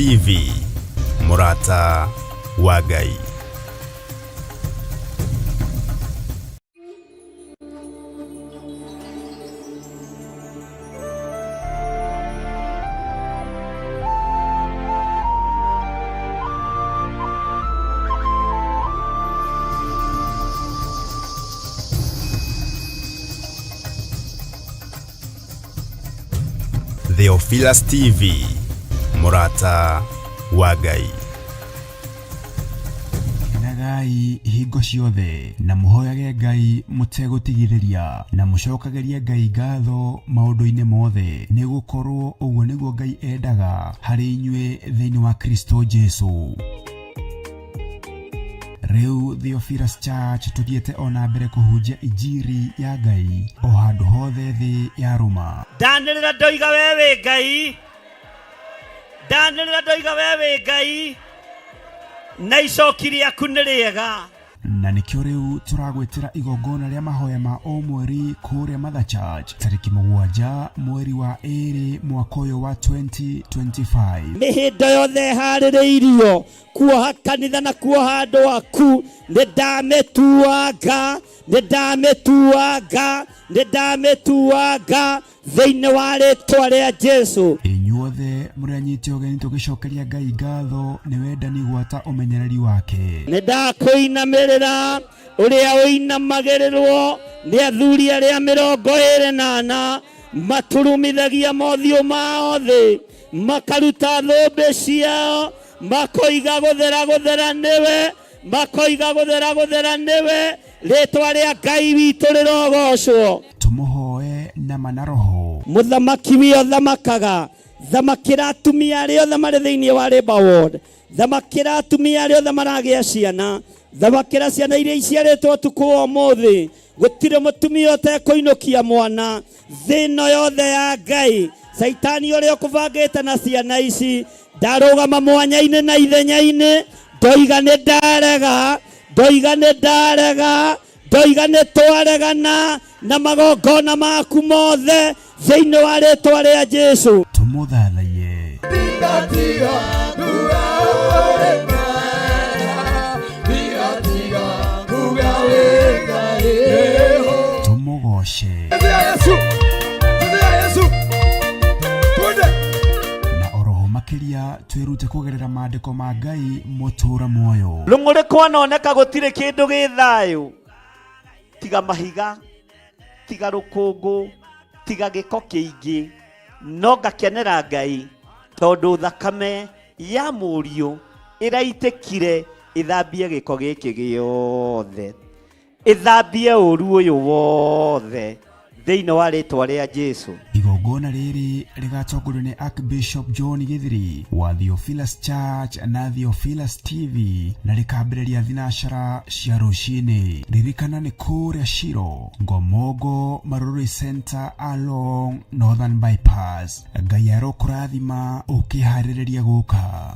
TV, Murata wa Ngai. Theophilus TV, Murata wa Ngai. Ngai hingo ciothe na muhoyage Ngai mutegutigireria na mucokagerie Ngai ngatho maundu-ini mothe ni gukorwo uguo niguo Ngai endaga hari inyue thiini wa Kristo Jesu. Reu Theophilus Church tuthiete ona mbere kuhunjia injiri ya Ngai o handu hothe thi ya Roma. Ndanirira ndoiga wewe Ngai, ndanirira ndoiga wewe Ngai, na icoki riaku nĩ rĩega. Na nikio riu turagwetera igongona ria mahoya ma o mweri kuria Mother Church tariki 7 mweri wa 2 mwaka uyu wa 2025. Mihindo yothe harĩrĩirio kuoha kanitha na kuoha andu aku nĩndamĩtuanga thĩinĩ wa rĩtwa rĩa Jesu. Inyuothe mũranyitio ũgeni tũgĩcokeria Ngai ngatho nĩ wendani gwata ũmenyereri wake. Nĩndakũinamĩrĩra ũrĩa ũinamagĩrĩrwo nĩ athuri arĩa 24 maturumithagia mothiũ mao thĩ makaruta thũmbĩ ciao makoiga gũthera nĩwe rĩtwa rĩa Ngai witũ rĩrogocwo. Tumuhoe na manaroho. Muthamaki wio thamakaga, thamakĩra atumia arĩa othe marĩ thĩinĩ wa Labour Ward, thamakĩra atumia arĩa othe maragĩa ciana, thamakĩra ciana iria iciarĩtwo ũtukũ wa ũmũthĩ. Gũtirĩ mũtumia ũtekũinũkia mwana thĩno yothe ya Ngai. Saitani ũrĩa ũkũbangĩte na ciana ici ndarũgama mwanya-inĩ na ithenya-inĩ, ndoiga nĩ twaregana na magongona maku mothe thĩinĩ wa rĩtwa rĩa Jesu. Tumuthathaie. Tumugoshe. Na oroho makiria twirute kugerera maandiko ma Ngai mutura muoyo. Rũng'ũrĩ kwanoneka gũtirĩ kĩndũ gĩ thayũ tiga mahiga, tiga rũkũngũ, tiga gĩko kĩingĩ, no ngakenera Ngai tondũ thakame ya mũriũ ĩraitĩkire ĩthambie gĩko gĩkĩ gĩothe, ĩthambie ũru ũyũ wothe thĩinĩ wa rĩtwa rĩa Jesu. Igongona rĩrĩ rĩgatongorio nĩ Archbishop John Githiri wa Theophilus Church na Theophilus TV na rĩkambĩrĩria thinacara cia rũcinĩ. Ririkana nĩ kũrĩa Shiro, Ngomongo Maruri Center along Northern Bypass. Ngai arokũrathima ũkĩharĩrĩria gũka.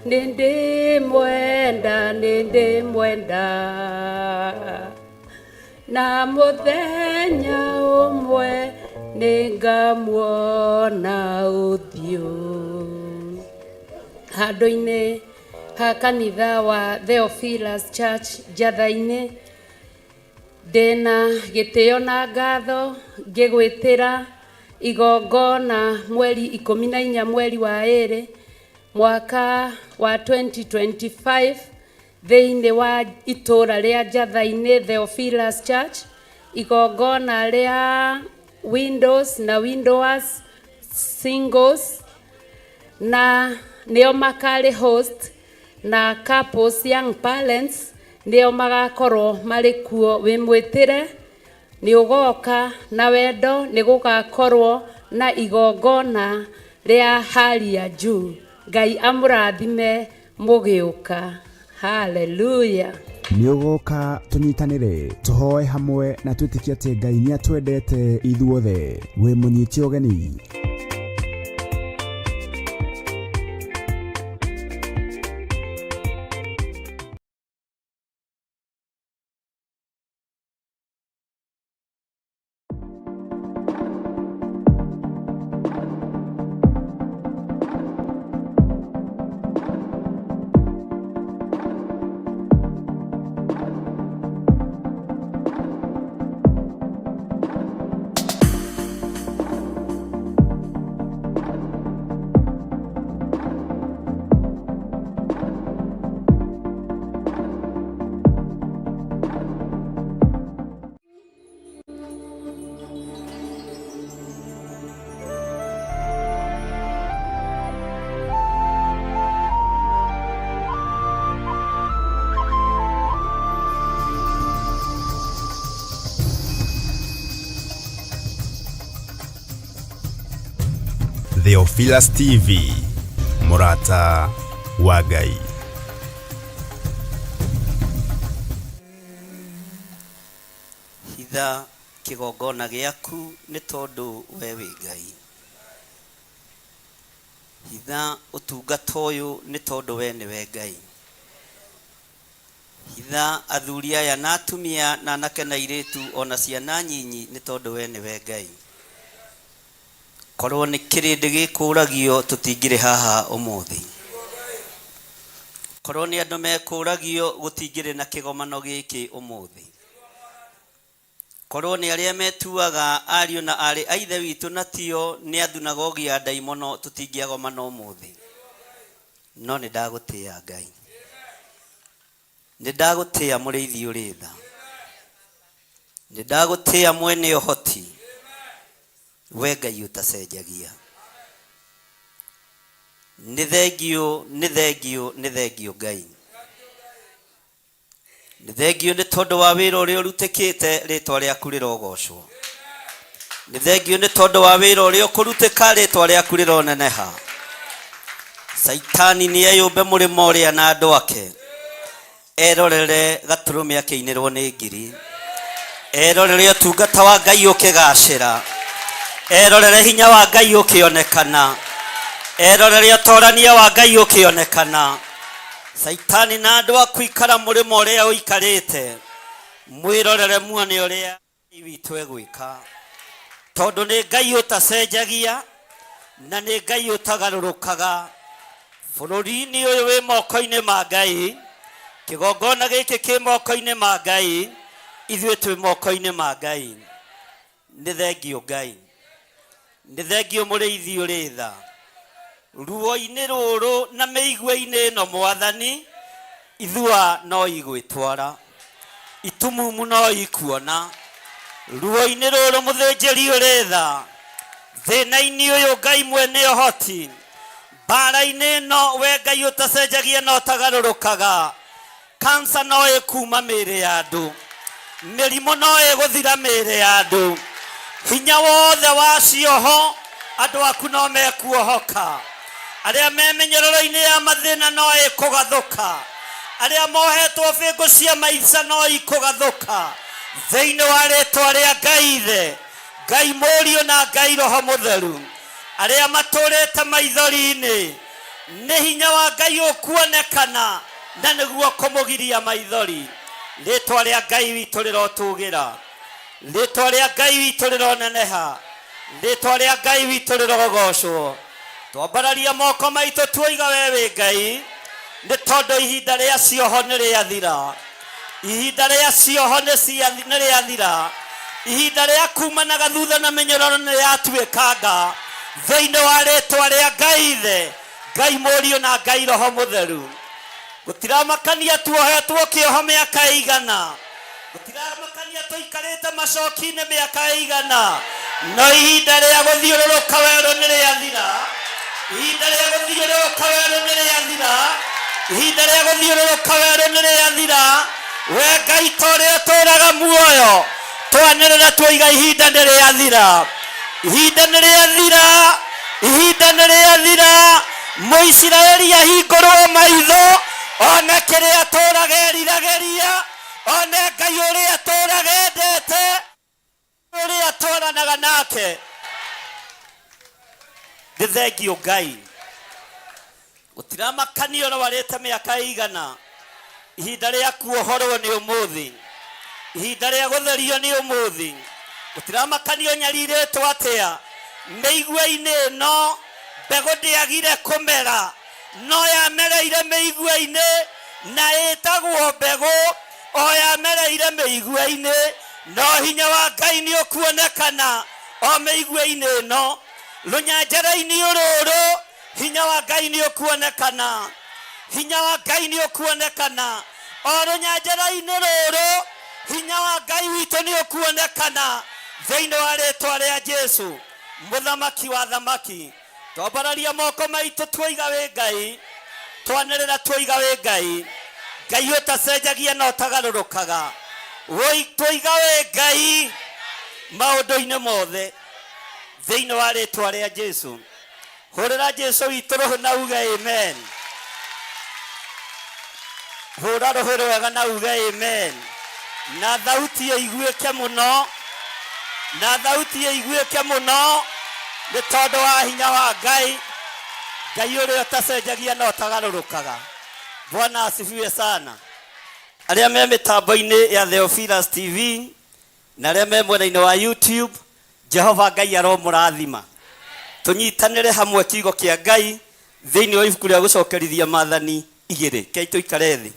Nende mwenda na muthenya umwe ningamuona uthio handu-ini ha kanitha wa Theophilus Church Jatha-ini. Ndina gĩtĩo na ngatho ngĩgwĩtĩra igongona mweri 14 mweri wa 2 mwaka wa 2025 thĩinĩ wa itũra rĩa Jatha-ini Theophilus Church, igongona rĩa windows na widowers singles, na nĩo makari host na couples young parents nĩo magakorwo marĩ kuo. Wĩmwĩtĩre nĩ ũgoka na wendo, nĩ gũgakorwo na igongona ria hali ya juu. Ngai amurathime mugiuka. Hallelujah. Nĩũgũka tũnyitanĩre tũhoe hamwe na twĩtĩkie atĩ Ngai nĩatwendete ithuothe. Wĩ mũnyiti ũgeni. Theophilus TV, Murata wa Ngai. Hitha kigongona giaku ni tondu we wi Ngai. Hitha utungata uyu ni tondu we ni we Ngai. Hitha athuri aya na atumia na anake na airitu ona ciana nyinyi ni tondu we ni we Ngai. Korwo ni kirindi gikuragio tutingire haha umuthi. Korwo ni andu mekuragio gutingire na kigomano giki umuthi. Korwo ni aria metuaga ariu na ari aithe witu na tio ni athunagogi ya daimono tutingiagomana umuthi. No ni ndagutia Ngai. Ni ndagutia muriithi uritha. Ni ndagutia mwene uhoti. We Ngai utacenjagia. Ni thengio Ngai. Ni thengio ni tondu wa wira uria urutikite ritwa riaku rirogocwo. Ni thengio ni tondu wa wira uria ukurutika ritwa riaku rironeneha. Saitani ni eyumbe murimo uria na andu ake. Erorere gaturume akeinirwo ni ngiri. Erorere utungata wa Ngai ukigacira. Erorere hinya wa Ngai ukionekana. Erorere utorania wa Ngai ukionekana. Saitani na andu akuikara murimo uria uikarite. Mwirorere muone uria witu egwika. Tondu ni Ngai utacenjagia na ni Ngai utagarurukaga. Bururi-ini uyu wi moko-ini ma Ngai. Kigongona giki ki moko-ini ma Ngai. Ithuĩ twi moko-ini ma Ngai. Ni thengio Ngai. Ni thengio muriithi uritha. Ruo-ini ruru na meigua-ini no Mwathani. Ithua no igwitwara. Itumumu no ikuona. Ruo-ini ruru muthinjiri uritha. Thina-ini uyu Ngai mwene uhoti. Bara-ini no we Ngai utacenjagia no utagarurukaga. Kansa no ikuma mĩĩrĩ ya andu. Mĩrimũ no ĩgũthira mĩĩrĩ ya andu. Hinya wothe wacioho andu aku no mekuohoka. Aria memenyororo-ini ya mathina no ikugathuka. Aria mohetwo bingu cia maica no ikugathuka. Thiini wa ritwa ria Ngai Ithe, Ngai Mũriũ na Ngai Roho Mũtheru. Aria maturite maithori-ini ni hinya wa Ngai ukuonekana na niguo kumugiria maithori. Ritwa ria Ngai witu rirotugira. Ritwa ria Ngai witu rironeneha. Ritwa ria Ngai witu rirogocwo. Twambararia moko maitu tuoiga we wi Ngai. Ni tondu ihinda ria cioho ni riathira. Ihinda ria cioho ni riathira. Ihinda ria kumanaga thutha na minyororo ni riatuikanga. Thiini wa ritwa ria Ngai Ithe, Ngai Mũriũ na Ngai Roho Mũtheru. Gutiramakania tuohetwo kioho miaka igana. Gutiramakania tuikarite macoki-ini miaka igana. No ihinda ria guthiururuka werũ ni riathira. Ihinda ria guthiururuka werũ ni riathira. Ihinda ria guthiururuka werũ ni riathira. We Ngai toria tũraga muoyo. Twanĩrĩra tuoiga ihinda ni riathira. Ihinda ni riathira. ihinda nĩ rĩathira Mũisiraeli ahingũrwo maitho one kĩrĩa atũũraga eriragĩria one Ngai ũrĩa atũũraga endete ũrĩa atũũranaga nake. Nĩ thengio Ngai gũtiramakania ũrĩa warĩte mĩaka ĩigana. Ihinda rĩa kuohorwo nĩ ũmũthĩ, ihinda rĩa gũtherio nĩ ũmũthĩ. Gũtiramakanio nyarirĩtwo atĩa mĩigua-inĩ ĩno mbegũ ndĩagire kũmera no yamereire mĩigua-inĩ na ĩtagwo mbegũ o yamereire mĩigua-inĩ. No hinya wa Ngai nĩ ũkuonekana o mĩigua-inĩ ĩno. Rũnyanjara-inĩ ũrũrũ hinya wa Ngai nĩ ũkuonekana, hinya wa Ngai nĩ ũkuonekana o rũnyanjara-inĩ rũrũ. Hinya wa Ngai witũ nĩ ũkuonekana thĩinĩ wa rĩĩtwa rĩa Jesũ mũthamaki wa thamaki. Twambararia moko maitũ twoiga wĩ Ngai, twanĩrĩra twoiga wĩ Ngai. Ngai ũtacenjagia na ũtagarũrũkaga, twoiga wĩ Ngai maũndũ-inĩ mothe thĩinĩ wa rĩĩtwa rĩa Jesũ. Hũrĩra Jesũ witũ rũhũ na uge amen. Hũra rũhũ rwega na uge amen. Na thauti ĩiguĩke mũno, na thauti ĩiguĩke mũno nĩ tondũ wa hinya wa Ngai, Ngai ũrĩa ũtacenjagia na ũtagarũrũkaga. Bwana asifiwe sana. Arĩa me mĩtambo-inĩ ya Theophilus TV na arĩa me mwena-inĩ wa YouTube, Jehova Ngai aromũrathima. Tũnyitanĩre hamwe kiugo kĩa Ngai thĩinĩ wa ibuku rĩa gũcokerithia Maathani 2. Kei tũikare thĩ.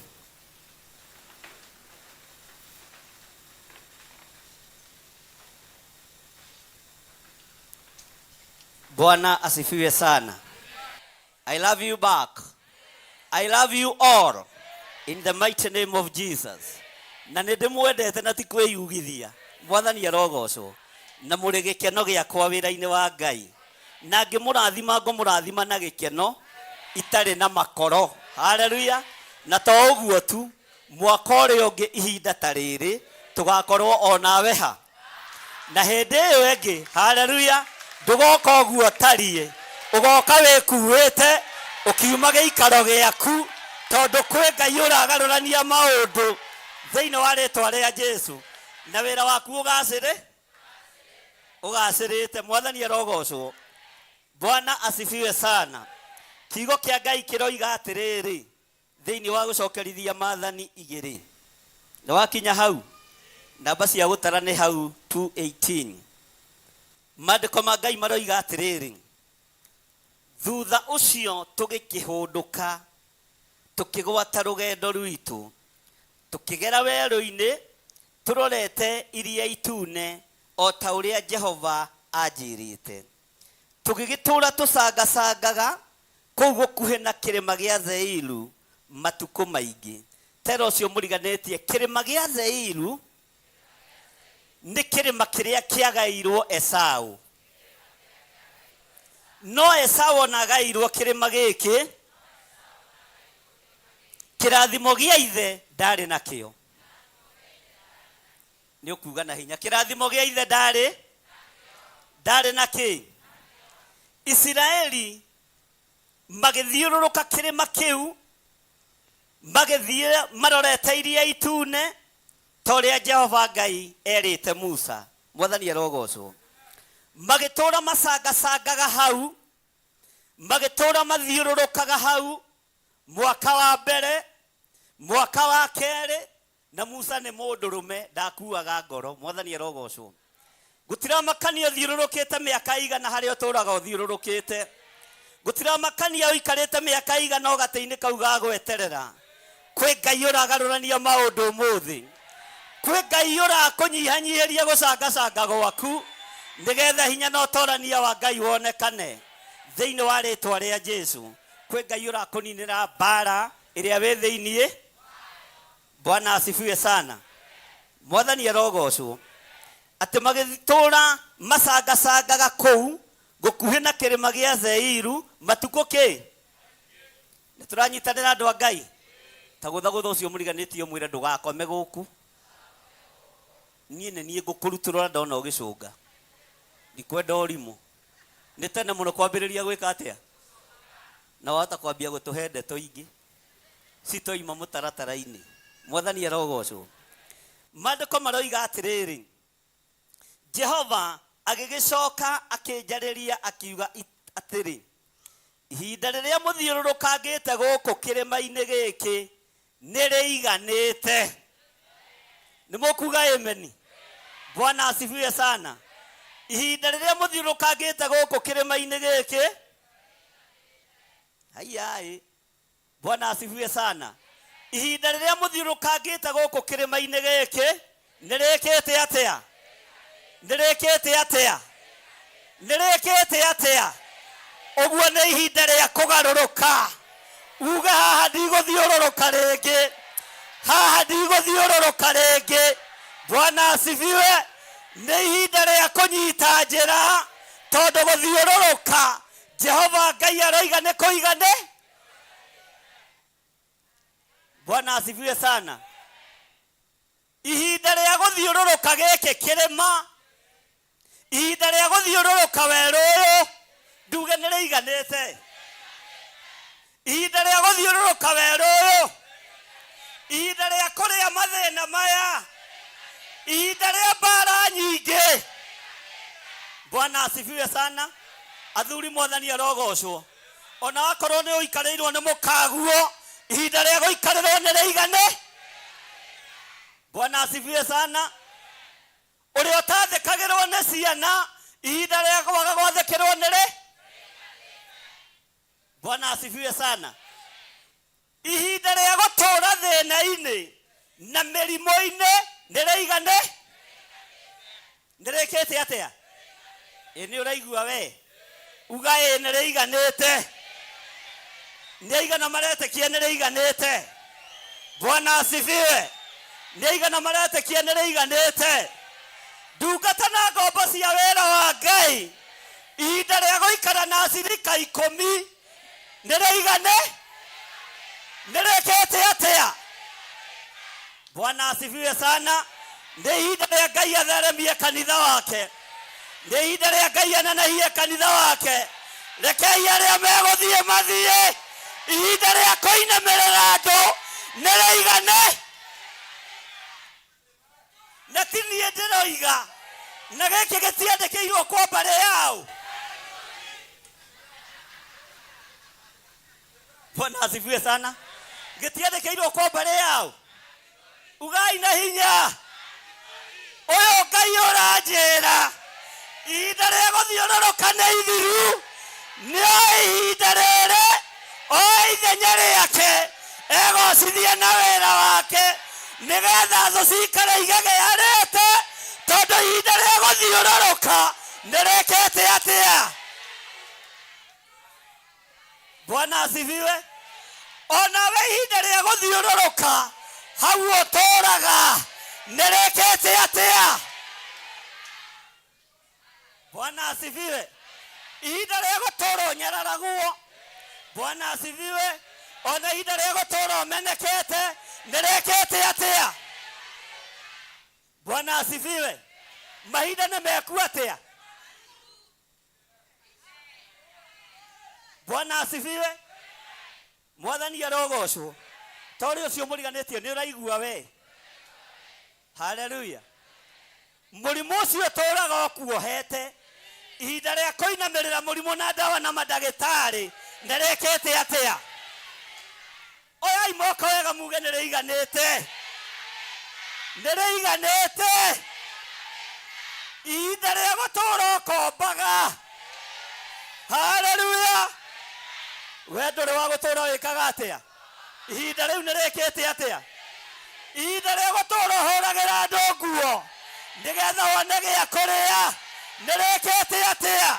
Bwana asifiwe sana. I love you back. I love you all in the mighty name of Jesus. Na nĩndĩmwendete na ti kwĩyugithia. Mwathani arogocwo. Na mũrĩ gĩkeno gĩakwa wĩra-inĩ wa Ngai. Na ngĩmũrathima ngũmũrathima na gĩkeno itarĩ na makoro. Haleluya. Na to ũguo tu, mwaka ũrĩa ũngĩ ihinda ta rĩrĩ tũgakorwo o nawe ha. Na hĩndĩ ĩyo ĩngĩ, haleluya, ndũgoka ũguo tariĩ, ũgoka wĩkuĩte ũkiuma gĩikaro gĩaku tondũ kwĩ Ngai ũragarũrania maũndũ thĩinĩ wa rĩĩtwa rĩa Jesũ. Na wĩra waku ũgacĩrĩte. Mwathani arogocwo. Bwana asifiwe sana. Kiugo kĩa Ngai kĩroiga atĩrĩrĩ thĩinĩ wa gũcokerithia Maathani 2. Na wakinya hau namba cia gũtara nĩ hau 2:18. Maandĩko ma Ngai maroiga atĩrĩrĩ, thutha ũcio tũgĩkĩhũndũka tũkĩgwata rũgendo rwitũ tũkĩgera werũ-inĩ tũrorete iria itune o ta ũrĩa Jehova anjĩrĩte. Tũgĩgĩtũũra tũcangacangaga kũu gũkuhĩ na kĩrĩma gĩa Seiru matukũ maingĩ. Tera ũcio mũriganĩtie, kĩrĩma gĩa Seiru nĩ kĩrĩma kĩrĩa kĩagaĩirwo Esaũ. No Esaũ ona agaĩirwo kĩrĩma gĩkĩ, kĩrathimo gĩa ithe ndarĩ nakĩo. Nĩ ũkuuga na hinya, kĩrathimo gĩa ithe ndarĩ nakĩ. Isiraeli magĩthiũrũrũka kĩrĩma kĩu, magĩthiĩ marorete iria itune ta ũrĩa Jehova Ngai erĩte Musa. Mwathani arogocwo. Magĩtũũra macangacangaga hau, magĩtũũra mathiũrũrũkaga hau mwaka wa mbere, mwaka wa kerĩ, na Musa nĩ mũndũrũme ndakuaga ngoro. Mwathani arogocwo. Gũtiramakania ũthiũrũrũkĩte mĩaka igana harĩa ũtũũraga ũthiũrũrũkĩte. Gũtiramakania ũikarĩte mĩaka igana ũgatĩ-inĩ kau ga gweterera. Kwĩ Ngai ũragarũrania maũndũ ũmũthĩ. Kwĩ Ngai ũrakũnyihanyihĩria gũcangacanga gwaku nĩgetha hinya na ũtorania wa Ngai wonekane thĩinĩ wa rĩĩtwa rĩa Jesũ. Kwĩ Ngai ũrakũninĩra mbara ĩrĩa wĩ thĩinĩ. Bwana asifiwe sana. Mwathani arogocwo. Atĩ magĩtũũra macangacangaga kũu gũkuhĩ na kĩrĩma gĩa Seiru matukũ kĩ. Nĩtũranyitanĩra andũ a Ngai. Ta gũthagũtha ũcio mũriganĩtie mwĩre ndũgakome gũkũ. Niĩ ngũkũrutũra ndona ũgĩcũnga. Ndikwenda ũrimũ. nĩ tene mũno kwambĩrĩria gwĩka atĩa na wahota kwambia gũtũhe ndeto ingĩ citoima mũtaratara-inĩ. Mwathani arogocwo. Maandĩko maroiga atĩrĩrĩ, Jehova agĩgĩcoka akĩnjarĩria akiuga atĩrĩ, ihinda rĩrĩa mũthiũrũrũkangĩte gũkũ kĩrĩma-inĩ gĩkĩ nĩ rĩiganĩte. Nĩ mũkuga amen? Bwana asifiwe sana. Ihinda rĩrĩa mũthiũrũrũkangĩte gũkũ kĩrĩma-inĩ gĩkĩ, hayai, Bwana asifiwe sana. Ihinda rĩrĩa mũthiũrũrũkangĩte gũkũ kĩrĩma-inĩ gĩkĩ nĩ rĩkĩte atĩa? Nĩ rĩkĩte atĩa? Nĩ rĩkĩte atĩa? Ũguo nĩ ihinda rĩa kũgarũrũka. Uga haha ndigũthiũrũrũka rĩngĩ, haha ndigũthiũrũrũka rĩngĩ. Bwana asifiwe. Nĩ ihinda rĩa kũnyita njĩra, tondũ gũthiũrũrũka Jehova Ngai aroiga nĩ kũigane. Bwana asifiwe sana. Ihinda rĩa gũthiũrũrũka gĩkĩ kĩrĩma, ihinda rĩa gũthiũrũrũka werũ ũyũ, nduge nĩ rĩiganĩte. Ihinda rĩa gũthiũrũrũka werũ ũyũ, ihinda rĩa kũrĩa mathĩna maya, ihinda rĩa mbara nyingĩ. Bwana asifiwe sana. Athuri Mwathani arogocwo. Ona wakorwo nĩ ũikarĩirwo nĩ mũkaguo, ihinda rĩa gũikarĩrwo nĩ rĩigane. Bwana asifiwe sana. Ũrĩa ũtathĩkagĩrwo nĩ ciana, ihinda rĩa kwaga gwathĩkĩrwo nĩ rĩ? Bwana asifiwe sana. Ihinda rĩa gũtũũra thĩna-inĩ na mĩrimũ-inĩ nĩ rĩigane. Nĩ rĩkĩte atĩa? Ĩ nĩ ũraigua we? Uga ĩ nĩ rĩiganĩte. Nĩ aigana maretĩkia nĩ rĩiganĩte? Bwana asifiwe. Nĩ aigana maretĩkia nĩ rĩiganĩte? Ndungata na ngombo cia wĩra wa Ngai, ihinda rĩa gũikara na cirika 10 nĩ rĩigane. Nĩ rĩkĩte atĩa? Bwana asifiwe sana. Nĩ ihinda rĩa Ngai atheremie kanitha wake. Nĩ ihinda rĩa Ngai ananahie kanitha wake. Rekei arĩa megũthiĩ mathiĩ. Ihinda rĩa kũinamĩrĩra andũ nĩ rĩigane. Na ti niĩ ndĩroiga, na gĩkĩ gĩtiandĩkĩirwo kwa mbarĩ yao. Bwana asifiwe sana. Gĩtiandĩkĩirwo kwa mbarĩ yao. Ugai na hinya. Ũyũ Ngai ũranjĩra, ihinda rĩa gũthiũrũrũka nĩ ithiru. Nĩ ihinda rĩrĩ, o ithenya rĩake egocithia na wĩra wake, nĩgetha thũ cikare igagĩarĩte, tondũ ihinda rĩa gũthiũrũrũka nĩ rĩkĩte atĩa? Bwana asifiwe. Onawe ihinda rĩa gũthiũrũrũka hau ũtũũraga nĩ rĩkĩte atĩa? Bwana asifiwe. Ihinda rĩa gũtũũra ũnyararaguo, Bwana asifiwe. Ona ihinda rĩa gũtũũra ũmenekete nĩ rĩkĩte atĩa? Bwana asifiwe. Mahinda nĩ meku atĩa? Bwana asifiwe. Mwathani arogocwo. Tori ũcio mũriganĩtio nĩ ũraigua we? Haleluya. Mũrimũ ũcio ũtũũraga ũkuohete, ihinda rĩa kũinamĩrĩra mũrimũ na ndawa na mandagĩtarĩ nĩ rĩkĩte atĩa? Oyai moko wega muge nĩ rĩiganĩte. Nĩ rĩiganĩte. Ihinda rĩa gũtũũra ũkombaga. Haleluya. We ndũrĩ wa gũtũũra wĩkaga atĩa? Ihinda rĩu nĩ rĩkĩte atĩa? Ihinda rĩa gũtũũra ũhũragĩra andũ nguo, nĩgetha wone gĩa kũrĩa nĩ rĩkĩte atĩa?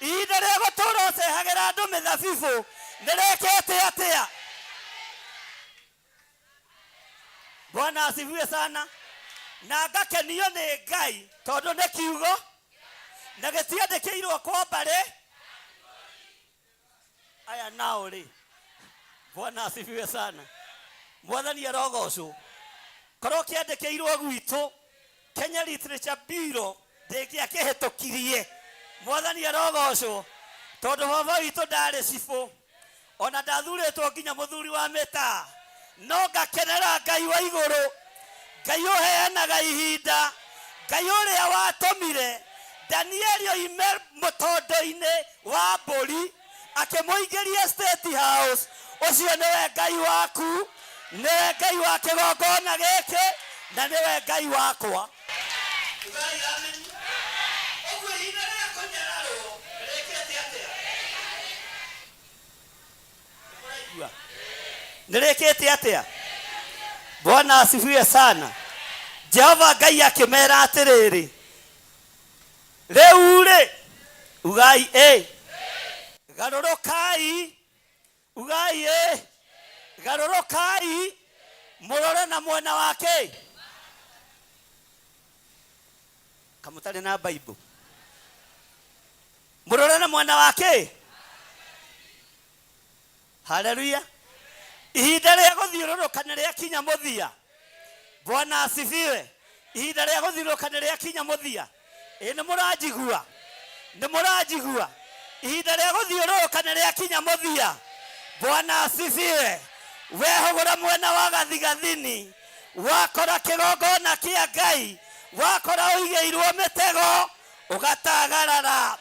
Ihinda rĩa gũtũũra ũcehagĩra andũ mĩthabibũ nĩ rĩkĩte atĩa? Bwana asifiwe sana. Na ngakenio nĩ Ngai tondũ nĩ kiugo na gĩtiandĩkĩirwo kwa mbarĩ. Aya nao rĩ. Bwana asifiwe sana. Mwathani arogocwo. Korwo kĩandĩkĩirwo gwitũ Kenya Literature Bureau ndĩngĩakĩhĩtũkirie Mwathani arogocwo tondu baba witũ ndarĩ cibũ ona ndathurĩtwo nginya mũthuri wa mĩtaa no ngakenera Ngai wa igũrũ Ngai ũheanaga ihinda Ngai ũrĩa watũmire Danieli oime mũtondo-inĩ wa mbũri akĩmũingĩria State House ũcio nĩwe Ngai waku nĩwe Ngai wa kĩgongona gĩkĩ na nĩwe Ngai wakwa. Nĩrĩkĩte atĩa? Bwana asifiwe sana. Jehova Ngai akĩmera atĩrĩrĩ rĩu rĩ ugai garũrũkai ugai garũrũkai mũrore na mwena wake kamũtarĩ na Bible mũrore na mwena wake. Haleluya. Ihinda rĩa gũthiũrũrũka nĩrĩakinya mũthia. Bwana asifiwe. Ihinda rĩa gũthiũrũrũka nĩrĩakinya mũthia. Nĩmũranjigua nĩmũranjigua. Ihinda rĩa gũthiũrũrũka nĩrĩakinya mũthia. Bwana asifiwe. Wehũgũra mwena wa gathigathini wakora kĩgongona kĩa Ngai wakora ũigĩirwo mĩtego ũgatagarara.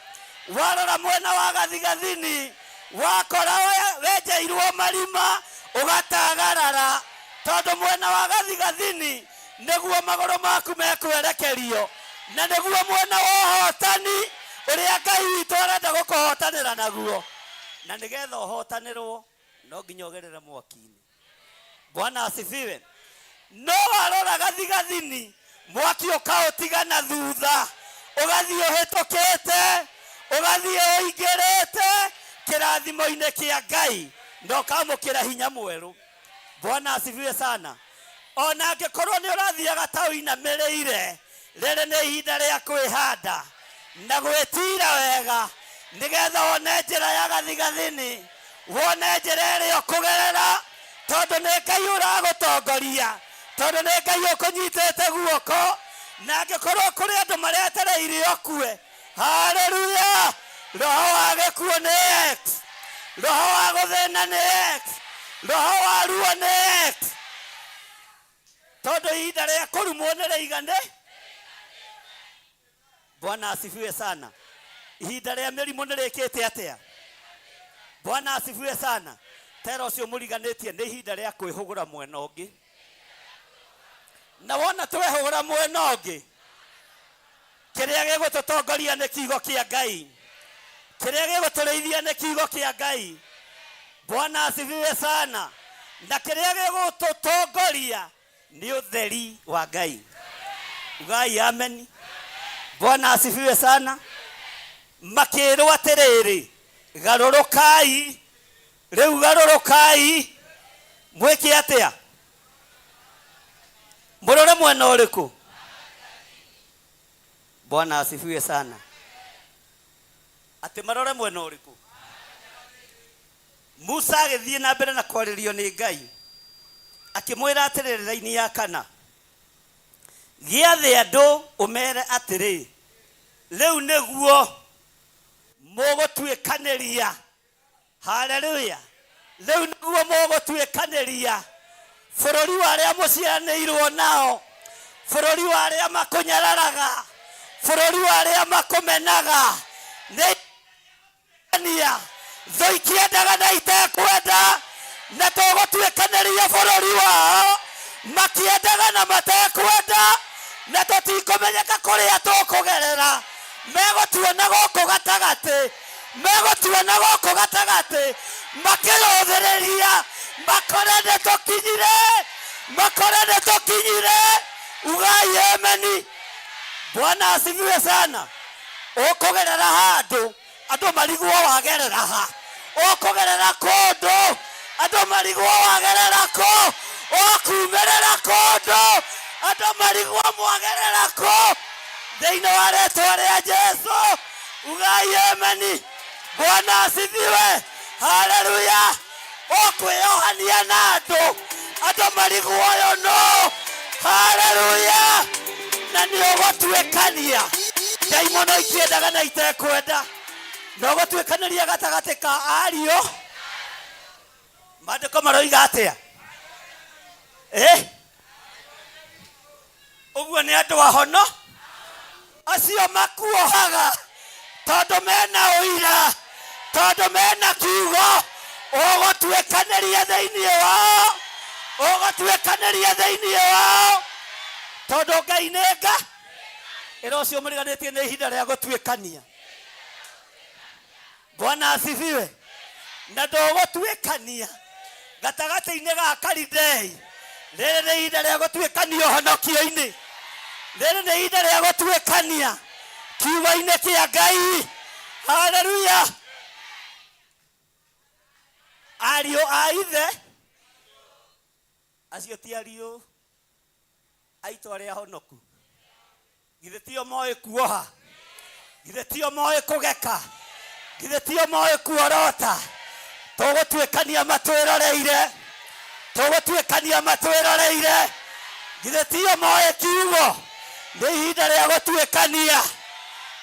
Warora mwena wa gathigathini wakora wenjeirwo marima ũgatagarara tondu mwena wa gathigathini nĩguo magũrũ maku mekwerekerio na nĩguo mwena wa ũhotani ũrĩa Ngai witũ arenda gũkũhotanĩra naguo na nĩgetha ũhotanĩrwo no nginya ũgerere mwaki-inĩ. Bwana asifiwe. No warora gathigathini mwaki ũkaũtiga na thutha ũgathiĩ ũhĩtũkĩte ũgathiĩ ũingĩrĩte kĩrathimo-inĩ kĩa Ngai no kamũkĩra hinya mwerũ. Bwana asifiwe sana. Ona angĩkorwo nĩ ũrathiaga ta ũinamĩrĩire rĩrĩ nĩ ihinda rĩa kwĩhanda na gwĩtira wega nĩgetha wone njĩra ya gathigathini wone njĩra ĩrĩa ũkũgerera tondu nĩ Ngai ũragũtongoria tondu nĩ Ngai ũkũnyitĩte guoko na angĩkorwo kũrĩ andũ maretereire ũkue. Haleluya. Roho wa gĩkuũ nĩ X, roho wa gũthĩna nĩ X, roho wa ruo nĩ X tondu ihinda rĩa kũrumwo nĩ rĩigane. Bwana asifiwe sana. Ihinda rĩa mĩrimũ nĩ rĩkĩte atĩa? Bwana asifiwe sana. Tera ũcio mũriganĩtie nĩ ihinda rĩa kwĩhũgũra mwena ũngĩ. Na wona twehũgũra mwena ũngĩ kĩrĩa gĩgũtũtongoria nĩ kiugo kĩa Ngai. Kĩrĩa gĩgũtũrĩithia nĩ kiugo kĩa Ngai. Bwana asifiwe sana. Na kĩrĩa gĩgũtũtongoria nĩ ũtheri wa Ngai. Ugai amen. Bwana asifiwe sana. Makĩrwo atĩrĩrĩ garũrũkai rĩu garũrũkai mwĩke atĩa? Mũrore mwena ũrĩkũ? Bwana asifiwe sana. Ati marore mwena ũrĩkũ? Musa agĩthiĩ na mbere na kwarĩrio nĩ Ngai akĩmwĩra atĩrĩrĩ raini ya 4 gĩathĩ andũ ũmere atĩrĩ rĩu nĩguo mũgũtuĩkanĩria. Haleluya. Rĩu nĩguo mũgũtuĩkanĩria bũrũri wa arĩa mũciaranĩirwo nao, bũrũri wa arĩa makũnyararaga, bũrũri wa arĩa makũmenaga. Nĩania thũ ikĩendaga na itekwenda na tũgũtuĩkanĩria bũrũri wao makĩendaga na matekwenda na tũtikũmenyeka kũrĩa tũkũgerera. Megũtuona gũkũ gatagatĩ, megũtuona gũkũ gatagatĩ makĩrũthĩrĩria makore nĩ tũkinyire. Ugai ameni. Bwana asifiwe sana. Ũkũgerera handũ andũ marigwo wagerera ha. Ũkũgerera kũndũ andũ marigwo wagerera kũ. Ũkumĩrĩra kũndũ andũ marigwo mwagerera kũ. Thĩinĩ wa rĩĩtwa rĩa Jesũ. Ugai ameni. Bwana asifiwe. Haleluya. Ũkwĩyohania na andũ marigwo no. Haleluya. Na nĩ ũgũtuĩkania ndaimono ikĩendaga na itekwenda no gũtuĩkanĩria gatagatĩ ka ariũ maandĩko maroiga atĩa ũguo nĩ andũ ahono acio makuohaga tondũ mena ũira tondũ mena kiugo ũgũtuĩkanĩria thĩinĩ wao tondũ Ngai nĩ nga ĩra ũcio mũriganĩtie nĩ ihinda rĩa gũtuĩkania. Bwana asifiwe. Na ndũgũtuĩkania gatagatĩ-inĩ ga Kalidei. Rĩrĩ nĩ ihinda rĩa gũtuĩkania ũhonokio-inĩ. Rĩrĩ nĩ ihinda rĩa gũtuĩkania kiugo-inĩ kĩa Ngai. Haleluya. Ariũ a ithe acio ti ariũ a itũũra rĩa honoku. Githĩ tio moĩ kuoha, githĩ tio moĩ kũgeka, githĩ tio moĩ kuorota. Tũgũtuĩkania matwĩroreire, githĩ tio moĩ kiugo. Nĩ ihinda rĩa gũtuĩkania.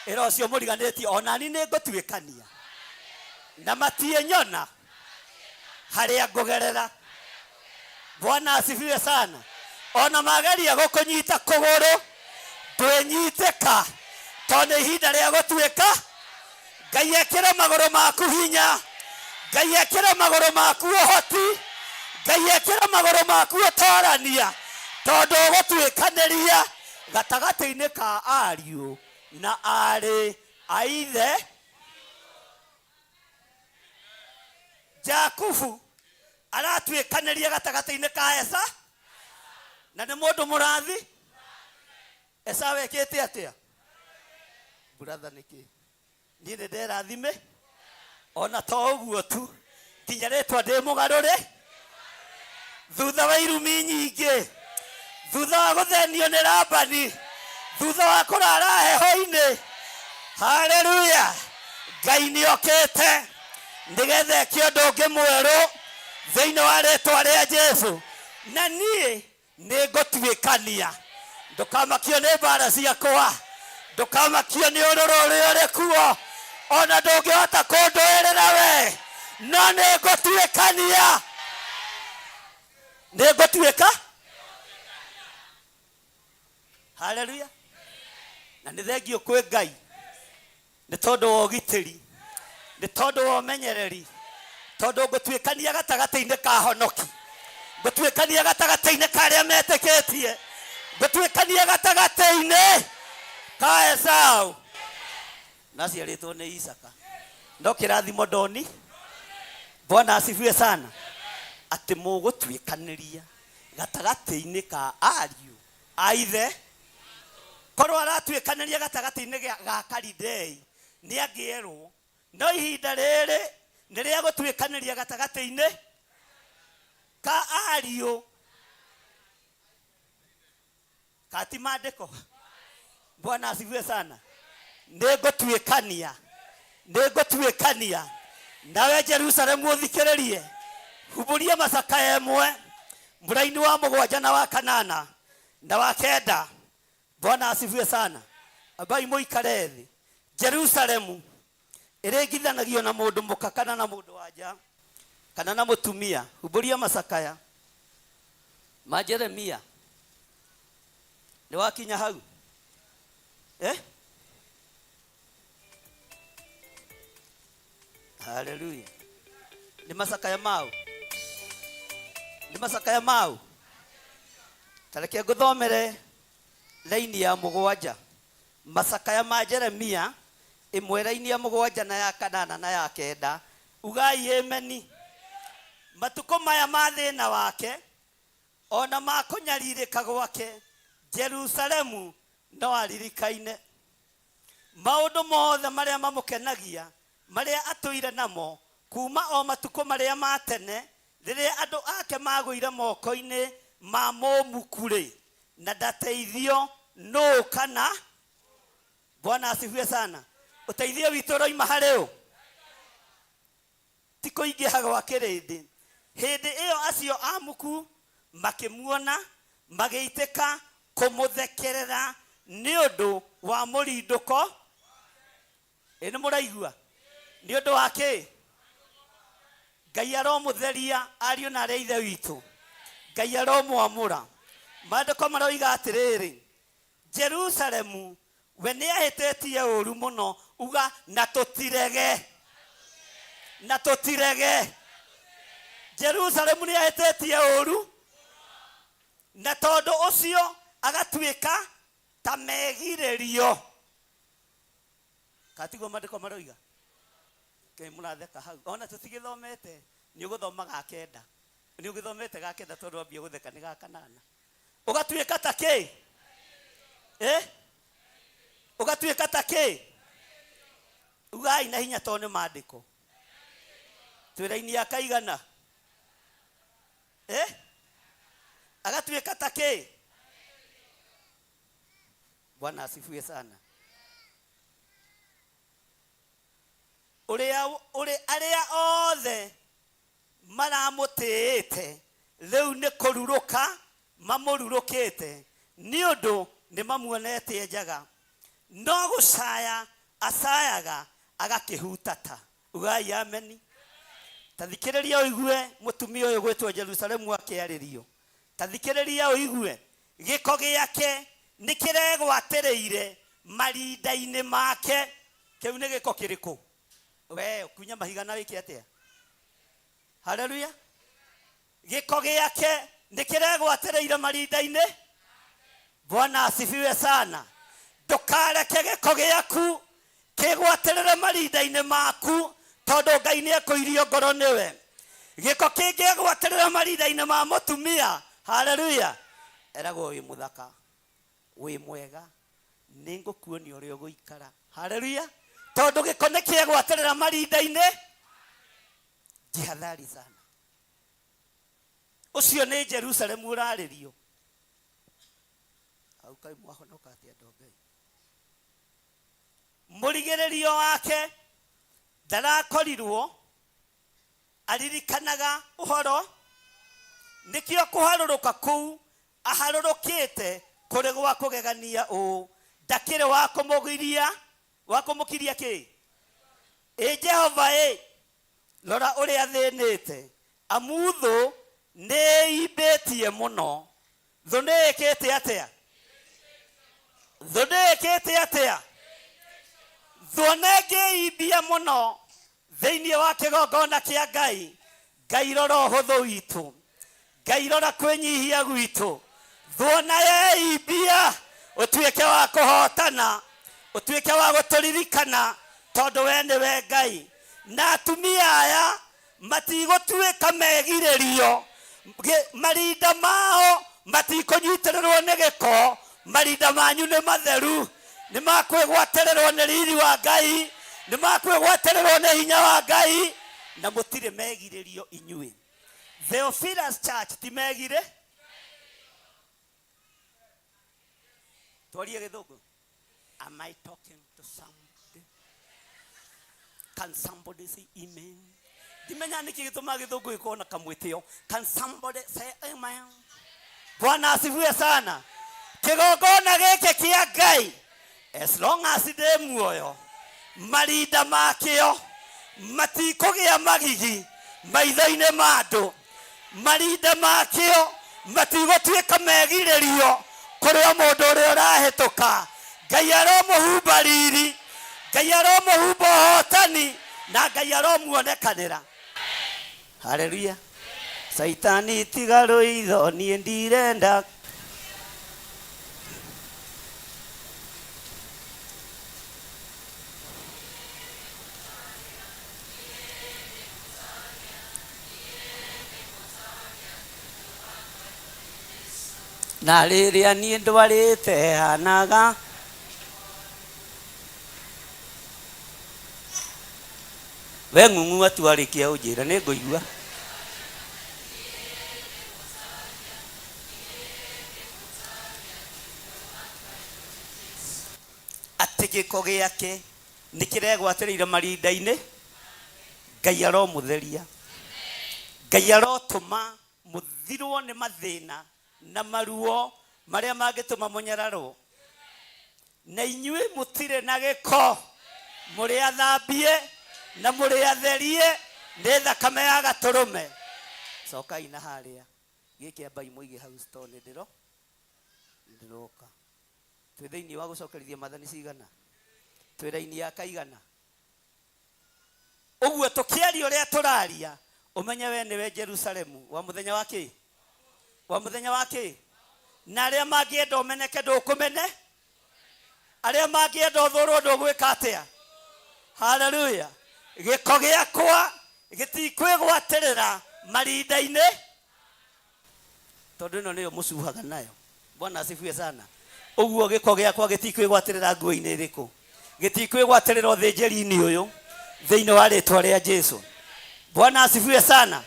Ĩra ũcio mũriganĩtie onani nĩ ngũtuĩkania na matiĩnyona harĩa ngũgerera. Bwana asifiwe sana. Ona mageria gũkũnyita kũgũrũ ndwĩnyitĩka tondũ nĩ ihinda rĩa gũtuĩka. Ngai ekĩre magũrũ maku hinya, Ngai ekĩre magũrũ maku ũhoti, Ngai ekĩre magũrũ maku ũtoorania tondũ ũgũtuĩkanĩria gatagatĩ-inĩ ka ariũ na arĩ a ithe. Jakubu aratuĩkanĩria gatagatĩ-inĩ ka Esa na nĩ mũndũ mũrathi. Esa wekĩte atĩa? Brother nĩkĩ? Niĩ nĩ nderathime ona to ũguo tu nginya rĩtwa ndĩ mũgarũre thutha wa irumi nyingĩ, thutha wa gũthenio nĩ Labani, thutha wa kũrara heho-inĩ. Haleluya. Ngai nĩokĩte nĩgetha eke ũndũ ũngĩ mwerũ thĩinĩ wa rĩtwa rĩa Jesũ. Na niĩ nĩ ngũtuĩkania. Ndũkamakio nĩ mbara ciakwa, ndũkamakio nĩ ũrũrũ ũrĩa ũrĩ kuo, ona ndũngĩhota kũndũĩrĩra we, no nĩ ngũtuĩkania. Nĩ ngũtuĩka. Haleluya. Na nĩ thengio kwĩ Ngai nĩ tondũ wa ũgitĩri, nĩ tondũ wa ũmenyereri, tondũ ngũtuĩkania gatagatĩ-inĩ ka honoki, ngũtuĩkania gatagatĩ-inĩ ka arĩa metĩkĩtie, ngũtuĩkania gatagatĩ-inĩ ka Esau na ciarĩtwo nĩ Isaka. No kĩrathimo ndoni. Bwana asifiwe sana. Atĩ mũgũtuĩkanĩria gatagatĩ-inĩ ka ariũ a ithe. Korwo aratuĩkanĩria gatagatĩ-inĩ ga Kalidei nĩ angĩerwo no ihinda rĩrĩ nĩ rĩa gũtuĩkanĩria gatagatĩ-inĩ ka ariũ kati maandĩko. Bwana asifiwe sana. Nĩ ngũtuĩkania. Nawe Jerusalemu ũthikĩrĩrie. Huburia macakaya ĩmwe mũraini wa 7 na wa 8 na wa 9. Bwana asifiwe sana. Abai mũikare thĩ. Jerusalemu ĩrĩngithanagio na mũndũ mũka kana na mũndũ wanja kana na mũtumia. Huburia macakaya ma Jeremia. Nĩ wakinya hau? Haleluya. Nĩ macakaya mau. Tareke ngũthomere laini ya 7. Macakaya ma Jeremia ĩmwe laini ya 7 na ya 8 na ya 9. Ugai ameni. Matuko maya ma thĩna wake ona ma kũnyarirĩka gwake Jerusalemu no aririkaine. Maũndũ mothe marĩa mamũkenagia marĩa atũire namo kuma o matuko marĩa ma tene rĩrĩa andũ ake magũire moko-inĩ ma mũmukure na ndateithio no kana. Bwana asifiwe sana. Ũteithio witũ roima harĩ ũ? Ti kũingĩha gwa kĩrĩndĩ. Hĩndĩ ĩyo acio amuku makĩmuona magĩitĩka kũmũthekerera nĩ ũndũ wa mũrindũko ene muraigua ni undu wake Ngai aromutheria ariũ na arĩa ithe witũ Ngai aromwamũra maandĩko maroiga atĩrĩrĩ Jerusalemu we nĩ ahĩtĩtie ũru mũno uga na tũtirege Jerusalemu nĩ ahĩtĩtie ũru na tondũ ũcio agatuĩka ta megirĩrio katigwo maandĩko maroiga ke mũratheka hau ona tũtigĩthomete nĩ ũgũthoma ga kenda nĩ ũgĩthomete ga kenda tondũ wambia gũtheka nĩ ga kanana ũgatuĩka ta kĩ ũgatuĩka ta kĩ ugai na hinya tondũ nĩ maandĩko twĩra-inĩ ya kaigana agatuĩka ta kĩ Bwana asifiwe sana arĩa othe maramũtĩĩte rĩu nĩ kũrurũka mamũrurũkĩte nĩ ũndũ nĩ mamuonete njaga no gũcaya acayaga agakĩhutata ugai ameni tathikĩrĩria ũigue mũtumia ũyũ gwĩtwo Jerusalemu akĩarĩrio tathikĩrĩria ũigue gĩko gĩake nĩ kĩregwatĩrĩire marinda-inĩ make kĩu nĩ gĩko kĩrĩkũ we kunya mahiga na wĩke atĩa haleluya gĩko gĩake nĩ kĩregwatĩrĩire marinda-inĩ Bwana asifiwe sana ndũkareke gĩko gĩaku kĩgwatĩrĩre marinda-inĩ maku tondũ Ngai nĩ ekũirio ngoro nĩwe gĩko kĩngĩgwatĩrĩre marinda-inĩ ma mũtumia haleluya eragwo wĩ mũthaka wĩ mwega nĩ ngũkuonia ũrĩa ũgũikara haleluya tondũ gĩko nĩ kĩgwatĩrĩra marinda-inĩ jihadhari sana ũcio nĩ Jerusalemu ũrarĩrio au kai mwahonoka atĩa andũ Ngai mũrigĩrĩrio wake ndarakorirwo aririkanaga ũhoro nĩkĩo kũharũrũka kũu aharũrũkĩte kũrĩ gwa kũgegania ũũ ndakĩrĩ wa kũmũkiria kĩ Jehova rora ũrĩa thĩnĩte amuthu nĩ imbĩtie mũno thũ nĩ ĩkĩte atĩa thũ nĩ ngĩimbia mũno thĩinĩ wa kĩgongona kĩa Ngai rora ũhũthũ witũ Ngai rora kwĩnyihia gwitũ thũ na yeimbia ũtuĩke wa kũhotana ũtuĩke wa gũtũririkana tondũ we nĩwe Ngai na atumia aya matigũtuĩka megirĩrio marinda mao matikũnyitĩrĩrwo nĩ gĩko marinda manyu nĩ matheru nĩ makwĩgwatĩrĩrwo nĩ riri wa Ngai nĩ makwĩgwatĩrĩrwo nĩ hinya wa Ngai na mũtirĩ megirĩrio inyuĩ Theophilus Church ti megire twarie gĩthũngũ am I talking to somebody can somebody say amen dimenya niki gĩtũma gĩthũngũ gĩkorwo na kamwĩtĩo can somebody say amen Bwana asifiwe sana kĩgongona gĩkĩ kĩa Ngai as long as ndĩ muoyo marinda makĩo matikũgĩa magigi maitho-inĩ ma andũ marinda makĩo matigũtuĩka megirĩrio kũrĩ mũndũ ũrĩa ũrahĩtũka Ngai aromũhumba riri Ngai aromũhumba ũhotani na Ngai aromuonekanĩra haleluya Saitani tiga rũitho niĩ ndirenda na rĩrĩa niĩ ndwarĩte hanaga we ng'ung'u atwarĩkia ũnjĩra nĩ ngũigua atĩ gĩko gĩake nĩ kĩregwatĩrĩire marinda-inĩ Ngai aromũtheria Ngai arotũma mũthirwo nĩ mathĩna na maruo marĩa mangĩtũma mũnyararwo na inyuĩ mũtirĩ na gĩko mũrĩ athambie na mũrĩ atherie nĩ thakame ya gatũrũme. Cokai na harĩa gĩkĩamba imũige hau store nĩ ndĩroka. Twĩ thĩinĩ wa gũcokerithia mathani cigana, twĩ raini ya kaigana. Ũguo tũkĩaria ũrĩa tũraria ũmenye we nĩwe Jerusalemu wa mũthenya wa kĩ, wa mũthenya wa kĩ. Na arĩa mangĩenda ũmeneke ndũkũmene, arĩa mangĩenda ũthũrwo ndũgwĩka atĩa. Haleluya. Gĩko gĩakwa gĩtikwĩgwatĩrĩra marinda-inĩ, tondũ ĩno nĩyo mũcuhaga nayo. Bwana asifiwe sana. Ũguo gĩko gĩakwa gĩtikwĩgwatĩrĩra nguo-inĩ ĩrĩkũ, gĩtikwĩgwatĩrĩra ũthĩnjĩri-inĩ ũyũ thĩinĩ wa rĩtwa rĩa Jesũ. Bwana asifiwe sana.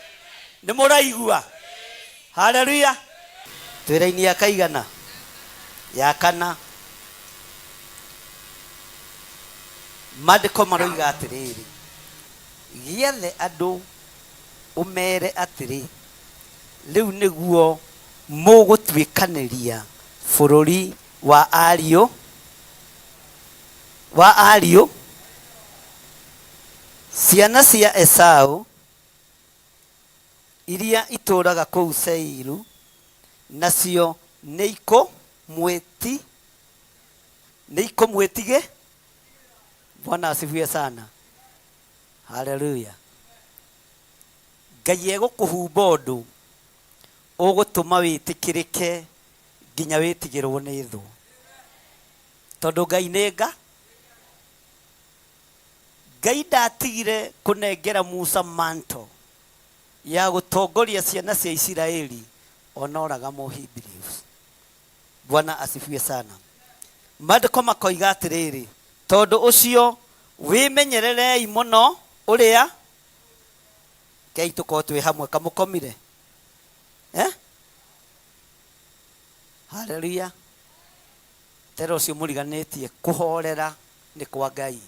Nĩ mũraigua? Haleluya. Twĩra-inĩ ya kaigana ya kana, Maandĩko maroiga atĩrĩrĩ, gĩathe andũ ũmere atĩrĩ, rĩu nĩguo mũgũtuĩkanĩria bũrũri wa ariũ ciana cia Esaũ iria itũraga kũu Seiru, nacio nĩ ikomwĩtige. Bwana asifiwe sana. Haleluya. Ngai egũkũhumba ũndũ ũgũtũma wĩtĩkĩrĩke nginya wĩtigĩrwo nĩ thũ, tondũ Ngai nĩ nga. Ngai ndatigire kũnengera Musa manto ya gũtongoria ciana cia Isiraeli onoraga Hebrews. Bwana asifiwe sana. Maandĩko makoiga atĩrĩrĩ, tondũ ũcio wĩmenyererei mũno ũrĩa Ngai tũkorwo twĩ hamwe kamũkomire. Haleluya. Tero ũcio mũriganĩtie, kũhorera nĩ kwa Ngai,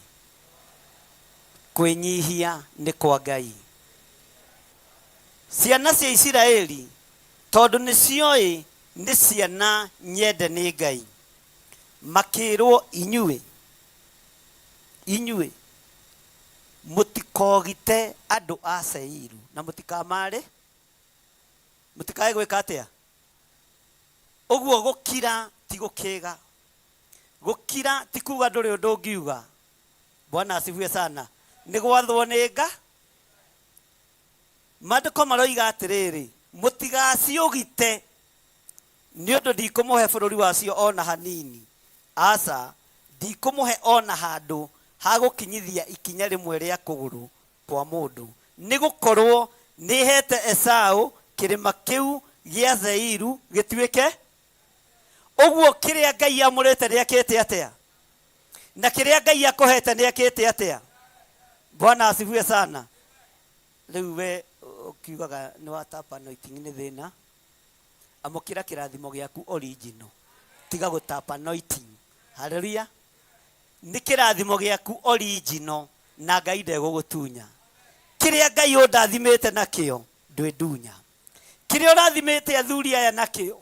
kwĩnyihia nĩ kwa Ngai. Ciana cia Isiraeli tondũ nĩ cioĩ nĩ ciana nyende nĩ Ngai, makĩrwo inyuĩ mũtikogite andũ a Seiru na mũtikae gwĩka atĩa. Ũguo gũkira ti gũkĩga, gũkira ti kuga ndũrĩ ũndũ ũngiuga. Bwana asifiwe sana. Nĩ gwathwo nĩ nga. Maandĩko maroiga atĩrĩrĩ, mũtigaciũgite nĩ ũndũ ndikũmũhe bũrũri wacio ona hanini. Aca, ndikũmũhe ona handũ ha gũkinyithia ikinya rĩmwe rĩa kũgũrũ kwa mũndũ, nĩ gũkorwo nĩhete Esaũ kĩrĩma kĩu gĩa Seiru gĩtuĩke. Ũguo kĩrĩa Ngai amũrĩte nĩakĩte atĩa, na kĩrĩa Ngai akũhete nĩakĩte atĩa. Bwana asifiwe sana. Rĩu we ukiugaga nĩ wa tap anointing nĩ thĩna, amũkĩra kĩrathimo gĩaku original, tiga gũtap anointing. Haleluya. Nĩ kĩrathimo gĩaku original na Ngai ndegũgũtunya. Kĩrĩa Ngai ũndathimĩte nakĩo ndwĩndunya. Kĩrĩa ũrathimĩte athuri aya nakĩo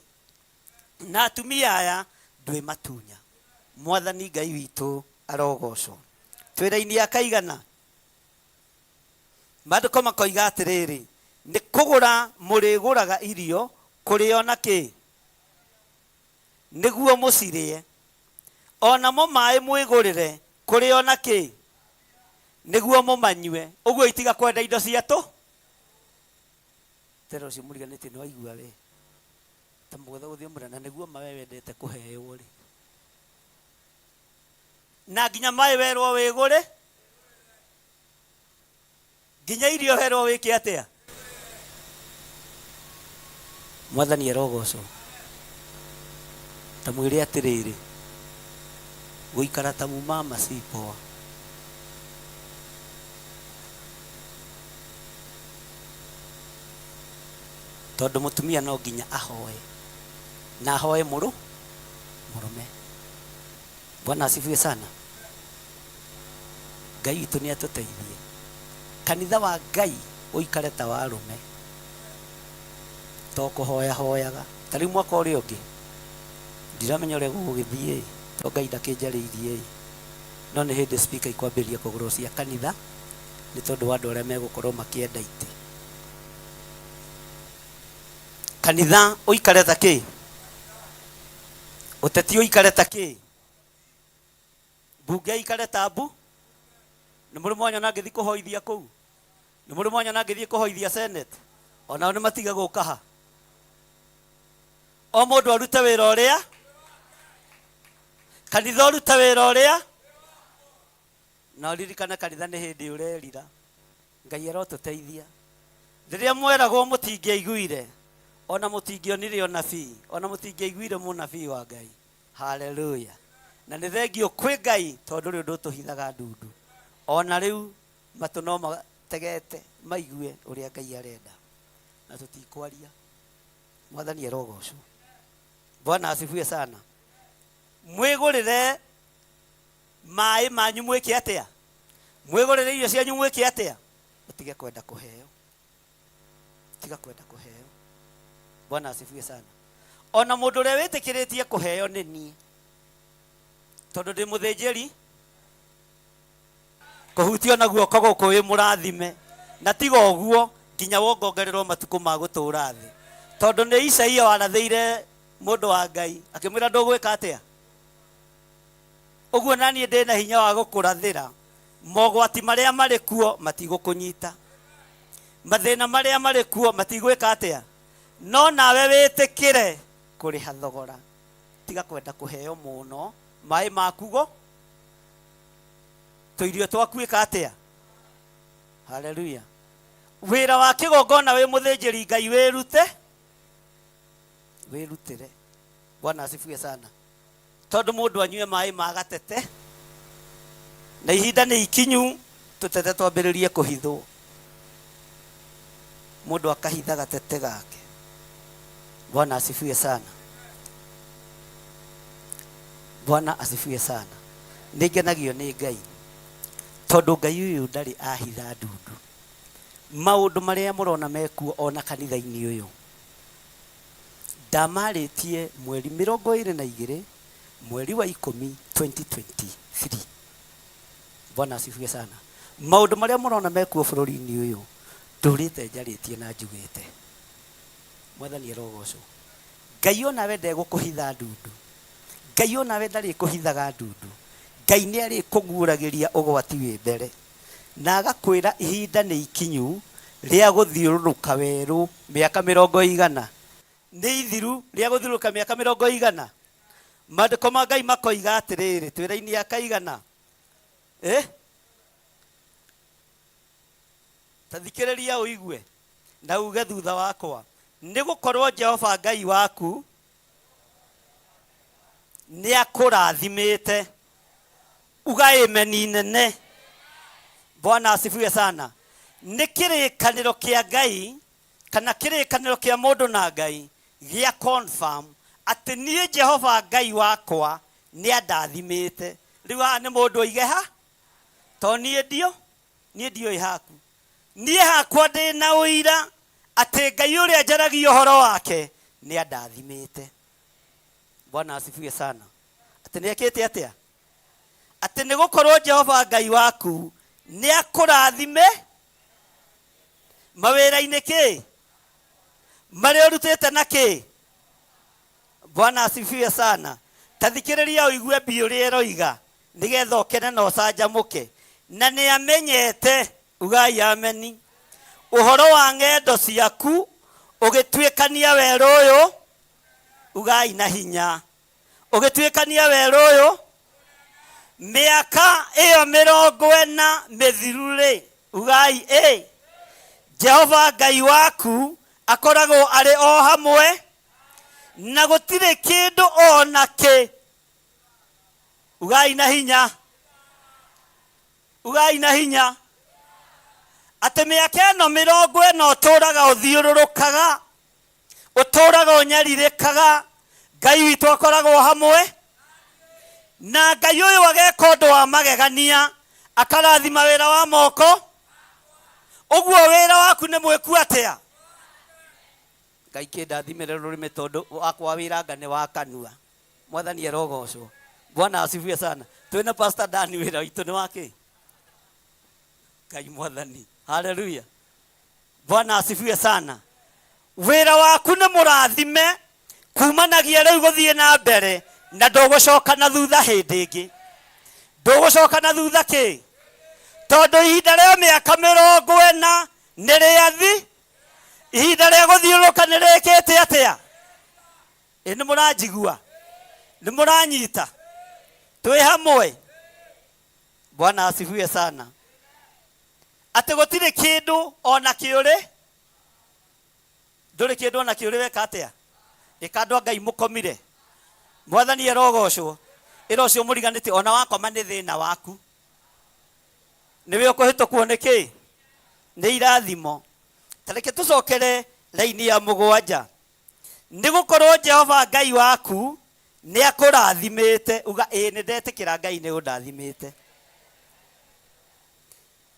na atumia aya ndwĩmatunya. Mwathani Ngai witũ arogocwo. Twĩra-inĩ ya kaigana, Maandĩko makoiga atĩrĩrĩ, nĩ kũgũra mũrĩgũraga irio kũrĩ ona kĩ, nĩguo mũcirĩe. Onamo maĩ mwĩgũrĩre kũrĩ ona kĩ, nĩguo mũmanyue. Ũguo itiga kwenda indo ciatũ. Tero ũcio mũriganĩtie nĩ waigua we, ta mũgũtha gũthiĩ mũrana nĩguo mawe wendete kũheo rĩ, na nginya maĩ werwo wĩgũre, nginya irio werwo wĩke atĩa. Mwathani arogocwo. Ta mwĩre atĩrĩrĩ, gũikara ta mumama si poa. Tondũ mũtumia no nginya ahoe, na ahoe mũrũme. Bwana asifiwe sana. Ngai witũ nĩ atũteithie. Kanitha wa Ngai ũikare ta wa arũme, to kũhoya hoyaga. Ta rĩu mwaka ũrĩa ũngĩ ndiramenya ũrĩa gũgũgĩthiĩ, to Ngai ndakĩnjarĩirie. no nĩ hĩndĩ speaker ikwambĩrĩria kũgũrũcia kanitha nĩ tondũ wa andũ arĩa megũkorwo makĩenda itĩ. Kanitha ũikare ta kĩ? Ũteti ũikare ta kĩ? Mbunge ikare ta mbu? Nĩ mũrĩ mwanyona ngĩthiĩ kũhoithia kũu? Nĩ mũrĩ mwanyona ngĩthiĩ kũhoithia Senate? Onao nĩ matiga gũka ha. O mũndũ arute wĩra ũrĩa, kanitha ũrute wĩra ũrĩa, na ũririkane kanitha nĩ hĩndĩ ũrerira. Ngai arotũteithia. Rĩrĩa mweragwo mũtingĩaiguire, ona mũtingĩonire ũnabii, ona mũtingĩaiguire mũnabii wa Ngai. Haleluya. Na nĩ thengio kwĩ Ngai tondũ rĩu ndũtũhithaga ndundu. Ona rĩu matũ no mategete maigue ũrĩa Ngai arenda. Na tũtikwaria. Mwathani arogocwo. Bwana asifiwe sana. Mwĩgũrĩre maĩ manyu mwĩke atĩa? Mwĩgũrĩre irio cianyu mwĩke atĩa? Ũtige kwenda kũheo. Tiga kwenda kũheo. Bwana asifiwe sana. Ona mũndũ ũrĩa wĩtĩkĩrĩtie kũheo nĩ niĩ. Tondũ ndĩ mũthĩnjĩri kũhutio na guoko gũkũ wĩ mũrathime. Na tiga ũguo nginya wongongererwo matukũ ma gũtũũra thĩ. Tondũ nĩ Isaia warathĩire mũndũ wa Ngai akĩmwĩra ndũgwĩka atĩa? Ũguo naniĩ ndĩ na hinya wa gũkũrathĩra. Mogwati marĩa marĩ kuo matigũkũnyita. Mathĩna marĩa marĩ kuo matigwĩka atĩa? No nawe wĩtĩkĩre kũrĩha thogora. Tiga kwenda kũheo mũno. Maĩ makugo tũirio twakuĩka atĩa? Haleluya. Wĩra wa kĩgongona wĩ mũthĩnjĩri Ngai wĩrute. Wĩrutĩre. Bwana asifiwe sana. Tondũ mũndũ anyue maĩ ma gatete na ihinda nĩ ikinyu tũtete twambĩrĩrie kũhithwo. Mũndũ akahitha gatete gake. Bwana asifiwe sana. Bwana asifiwe sana. Nĩngenagio nĩ Ngai tondũ Ngai ũyũ ndarĩ ahitha ndundu. Maũndũ marĩa mũrona mekuo ona kanitha-inĩ ũyũ ndamarĩtie mweri 22 mweri wa 10 2023. Bwana asifiwe sana. Maũndũ marĩa mũrona mekuo bũrũri-inĩ ũyũ ndũrĩte njarĩtie na njugĩte. Mwathani arogocwo. Ngai onawe ndegũkũhitha ndundu. Ngai onawe ndarĩ kũhithaga ndundu. Ngai nĩ arĩ kũguũragĩria ũgwati wĩ mbere. Na agakwĩra ihinda nĩ ikinyu rĩa gũthiũrũrũka werũ mĩaka 100. Nĩ ithiru rĩa gũthiũrũrũka mĩaka 100. Maandĩko ma Ngai makoiga atĩrĩrĩ twĩra-inĩ akaigana. Tathikĩrĩria ũigue na uge thutha wakwa. Nĩ gũkorwo Jehova Ngai waku nĩ akũrathimĩte. Uga amen nene. Bwana asifiwe sana. Nĩ kĩrĩkanĩro kĩa Ngai kana kĩrĩkanĩro kĩa mũndũ na Ngai gĩa confirm atĩ niĩ Jehova Ngai wakwa nĩ andathimĩte. Rĩu haha nĩ mũndũ oige ha? To niĩ ndiũĩ haku. Niĩ hakwa ndĩ na ũira atĩ Ngai ũrĩa njaragia ũhoro wake nĩ andathimĩte. Bwana asifiwe sana. Atĩ nĩ ekĩte atĩa? Atĩ nĩ gũkorwo Jehova Ngai waku nĩ akũrathime mawĩra-inĩ kĩ? Marĩa ũrutĩte na kĩ? Bwana asifiwe sana. Tathikĩrĩria ũigue mbiũ ũrĩa ĩroiga nĩgetha ũkene na ũcanjamũke. Na nĩ amenyete, ugai ameni, ũhoro wa ng'endo ciaku ũgĩtuĩkania werũ ũyũ, ugai na hinya, ũgĩtuĩkania werũ ũyũ mĩaka ĩyo 40 mĩthiru-rĩ, ugai Jehova Ngai waku akoragwo arĩ o hamwe na gũtirĩ kĩndũ ona kĩ. Ugai na hinya. Ugai na hinya. Atĩ mĩaka ĩno 40 ũtũũraga ũthiũrũrũkaga, ũtũũraga ũnyarirĩkaga, Ngai witũ akoragwo hamwe. Na Ngai ũyũ ageka ũndũ wa magegania, akarathima wĩra wa moko. Ũguo wĩra waku nĩ mwĩku atĩa? Ngai kĩndathimĩre rũrĩmĩ tondũ wakwa wĩra anga nĩ wa kanua. Mwathani arogocwo. Bwana asifiwe sana. Twina Pastor Dani wira witũ nĩ wake. Ngai mwathani. Haleluya. Bwana asifiwe sana. Wira waku nĩ mũrathime kumanagia rĩu gũthiĩ na mbere na ndũgũcoka na thutha hĩndĩ ĩngĩ. Ndũgũcoka na thutha kĩ? Tondũ ihinda rĩa mĩaka 40 nĩ rĩathi. Ihinda rĩa gũthiũrũka nĩ rĩkĩte atĩa? Nĩ mũranjigua? Nĩ mũranyita? Twĩ hamwe? Bwana asifiwe sana. Atĩ gũtirĩ kĩndũ ona kĩũrĩ. Ndũrĩ kĩndũ ona kĩũrĩ weka atĩa? Ĩkandwa Ngai mũkomire. Mwathani erogocwo. Ĩro ũcio mũriganĩte ona wakoma nĩ thĩna waku. Nĩwe ũkũhĩtũkwo nĩ kĩ? Nĩ irathimo. Tareke tũcokere raini ya 7. Nĩgũkorwo Jehova Ngai waku nĩ akũrathimĩte. Uga ĩ nĩ ndetĩkĩra Ngai nĩ ũndathimĩte.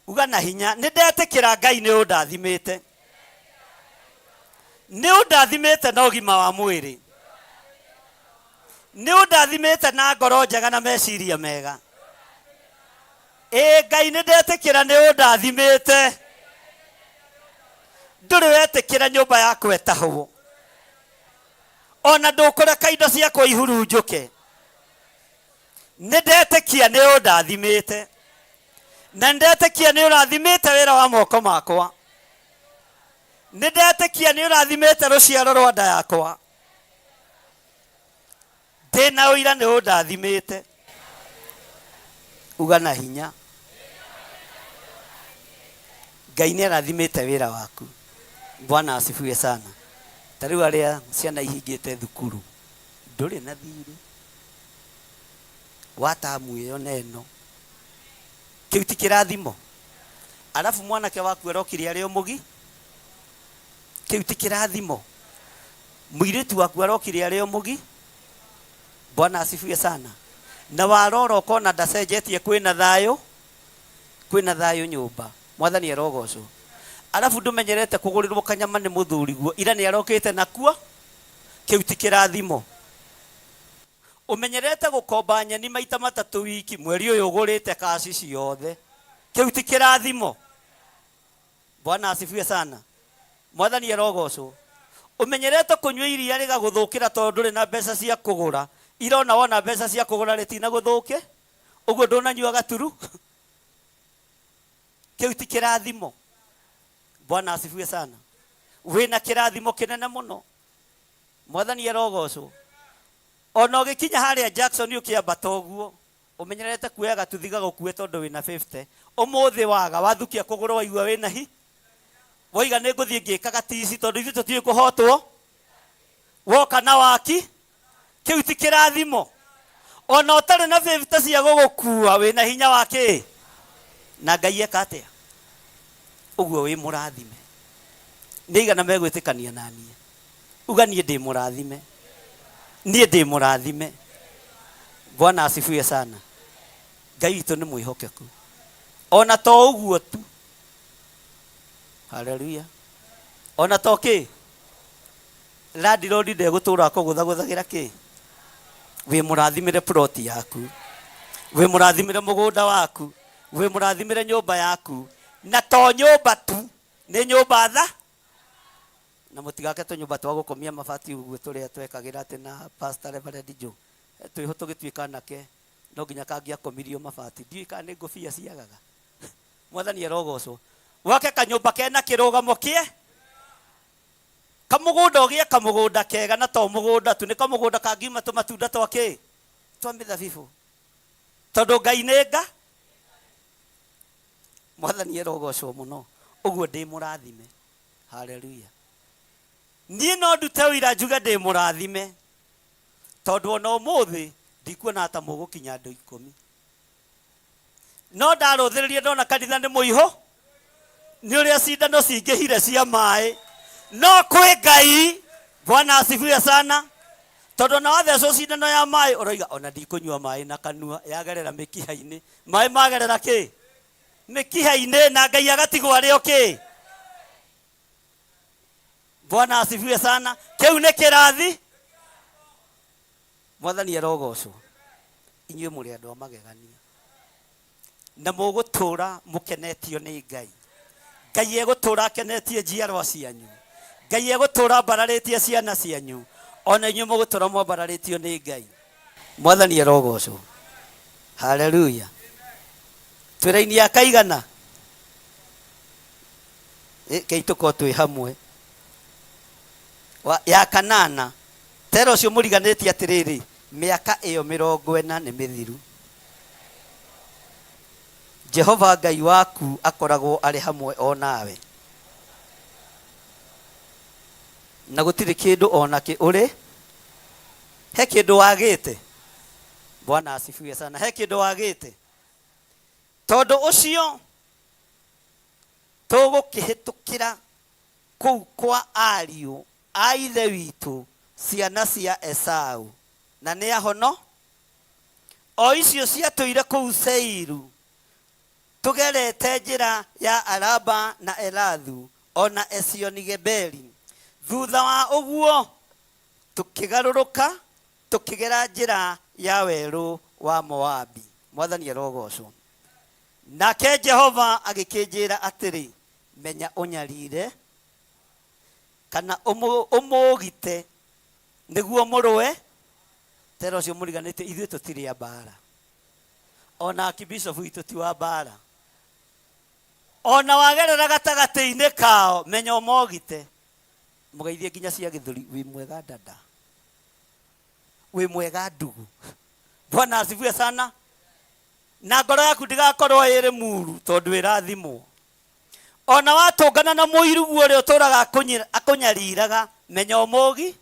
Uga na hinya nĩ ndetĩkĩra Ngai nĩ ũndathimĩte. Nĩ ũndathimĩte na ũgima wa mwĩrĩ. Nĩ ũndathimĩte na ngoro njega na meciria mega. Ngai nĩ ndetĩkĩra nĩ ũndathimĩte. Ndũrĩ wetĩkĩra nyũmba yaku etahwo. Ona ndũkũreka indo ciakwa ihurunjũke. Nĩ ndetĩkia nĩ ũndathimĩte. Na ndetĩkia nĩ ũrathimĩte wĩra wa moko makwa. Nĩ ndetĩkia nĩ ũrathimĩte rũciaro rwa nda yakwa. Ndĩna ũira nĩ ũndathimĩte. Uga na hinya. Ngai nĩ arathimĩte wĩra waku. Bwana asifiwe sana. Tarĩu arĩa ciana ihingĩte thukuru. Ndũrĩ na thirĩ. Watamu ĩyo neno. Kĩu ti kĩrathimo. Alafu mwanake waku arokire arĩ mũgi. Kĩu ti kĩrathimo. Mũirĩtu waku arokire arĩ mũgi. Bwana asifiwe sana. Na warora ukona ndacenjetie kwĩna thayũ. Kwĩna thayũ nyũmba. Mwathani arogocwo. Alafu ndũmenyerete kũgũrĩrwo kanyama nĩ mũthuriguo. Ira nĩ arokĩte nakuo. Kĩu ti kĩrathimo. Umenyerete gũkomba nyeni maita 3 wiki. Mweri ũyũ ũgũrĩte kaci ciothe. Kĩu ti kĩrathimo. Bwana asifiwe sana. Mwathani arogocwo. Umenyerete kũnyua iria rĩgagũthũkĩra tondũ ndũrĩ na mbeca cia kũgũra. Ira ona wona mbeca cia kũgũra rĩtina gũthũke. Ũguo ndũnanyua gaturu. Kĩu ti kĩrathimo. Bwana asifiwe sana. Wĩna kĩrathimo kĩnene mũno. Mwathani arogocwo. Ona ũgĩkinya harĩa Jackson ũkĩambata ũguo. Umenyerete kuoya gatuthi gagũkue tondũ wĩna 50. Ũmũthĩ waga wathukia kũgũra waigua wĩna hi. Woiga nĩ ngũthiĩ ngĩkaga tici tondũ ithuĩ tũtiĩ kũhotwo. Woka na waki. Kĩu ti kĩrathimo. Ona ũtarĩ na 50 cia gũgũkua wĩna hinya wa kĩ? Na Ngai eka atĩa? Ũguo wĩ mũrathime. Nĩ igana megwĩtĩkania na niĩ. Uga niĩ ndĩ mũrathime. Niĩ ndĩ mũrathime. Bwana asifiwe sana. Ngai witũ nĩ mwĩhokeku. Ona to ũguo tu. Haleluya. Ona to kĩ? Landlord ndegũtũra kũgũthagũthagira kĩ? Wĩ mũrathimire plot yaku. Wĩ mũrathimire mũgũnda waku. Wĩ mũrathimire nyũmba yaku. Na to nyũmba tu. Nĩ nyũmba tha. Na mũtigake tũnyũmba twa gũkomia mabati ũguo tũrĩa twekagĩra atĩ na Pastor Reverend Joe. Twĩho tũgĩtuĩka nake. No nginya kangĩakomirio mabati. Ndiũĩ kana nĩ ngũbia ciagaga. Mwathani arogocwo. Wake kanyũmba kena kĩrũgamo kĩe. Kamũgũnda ũgĩe kamũgũnda kega na to mũgũnda tu. Nĩ kamũgũnda kangiuma tũmatunda twa kĩ? Twa mĩthabibũ. Tondũ Ngai nĩ nga. Mwathani arogocwo mũno. Ũguo ndĩ mũrathime. Haleluya. Niĩ no ndute ũira njuge ndĩ mũrathime. Tondũ ona ũmũthĩ ndikuona ta mũgũkinya andũ 10. No ndarũthĩrĩrie ndona kanitha nĩ mũiho. Nĩ ũrĩa cindano cingĩhire cia maĩ. No kwĩ Ngai. Bwana asifiwe sana. Tondũ na wathecwo cindano ya maĩ ũroiga ona ndikũnyua maĩ na kanua yagerera mĩkiha-inĩ. Maĩ magerera kĩ? Mĩkiha-inĩ na Ngai agatigwo arĩ o kĩ? Bwana asifiwe sana. Kĩu nĩ kĩrathi. Mwathani arogocwo. inyuĩ mũrĩ andũ a magegania na mũgũtũũra mũkenetio nĩ Ngai. Ngai egũtũũra akenetie njiarwa cianyu. Ngai egũtũũra mbararĩtie ciana cianyu. Ona inyuĩ mũgũtũũra mwambararĩtio nĩ Ngai. Mwathani arogocwo. Haleluya. Twĩra-inĩ ya kaigana keitũko twĩ hamwe ya kanana tera ũcio mũriganĩtie atĩrĩrĩ mĩaka ĩyo 40 nĩ mĩthiru. Jehova Ngai waku akoragwo arĩ hamwe o nawe na gũtirĩ kĩndũ ona kĩ ũrĩ. He kĩndũ wagĩte. Bwana asifiwe sana. He kĩndũ wagĩte. Tondũ ũcio tũgũkĩhĩtũkĩra kũu kwa ariũ a ithe witũ ciana cia Esau na nĩ ahono o icio ciatũire kũu Seiru tũgerete njĩra ya Araba na Elathu ona Esioni Geberi. Thutha wa ũguo tũkĩgarũrũka tũkĩgera njĩra ya werũ wa Moabi. Mwathani arogocwo. Nake Jehova agĩkĩnjĩra atĩrĩ menya ũnyarire kana ũmũgite nĩguo mũrũe. Tera ũcio mũriganĩte ithuĩ tũtirĩ a mbara. Ona Archbishop witũ ti wa mbara. Ona wagerera gatagatĩ-inĩ kao menya ũmũgite. Mũgeithie nginya cia gĩthũri wĩ mwega dada. Wĩ mwega ndugu. Bwana asifiwe sana. Na ngoro yaku ndigakorwo ĩrĩ muru tondũ ĩrathimwo. Ona watũngana na mũirugu ũrĩa ũtũraga akũnyariraga menya ũmũgi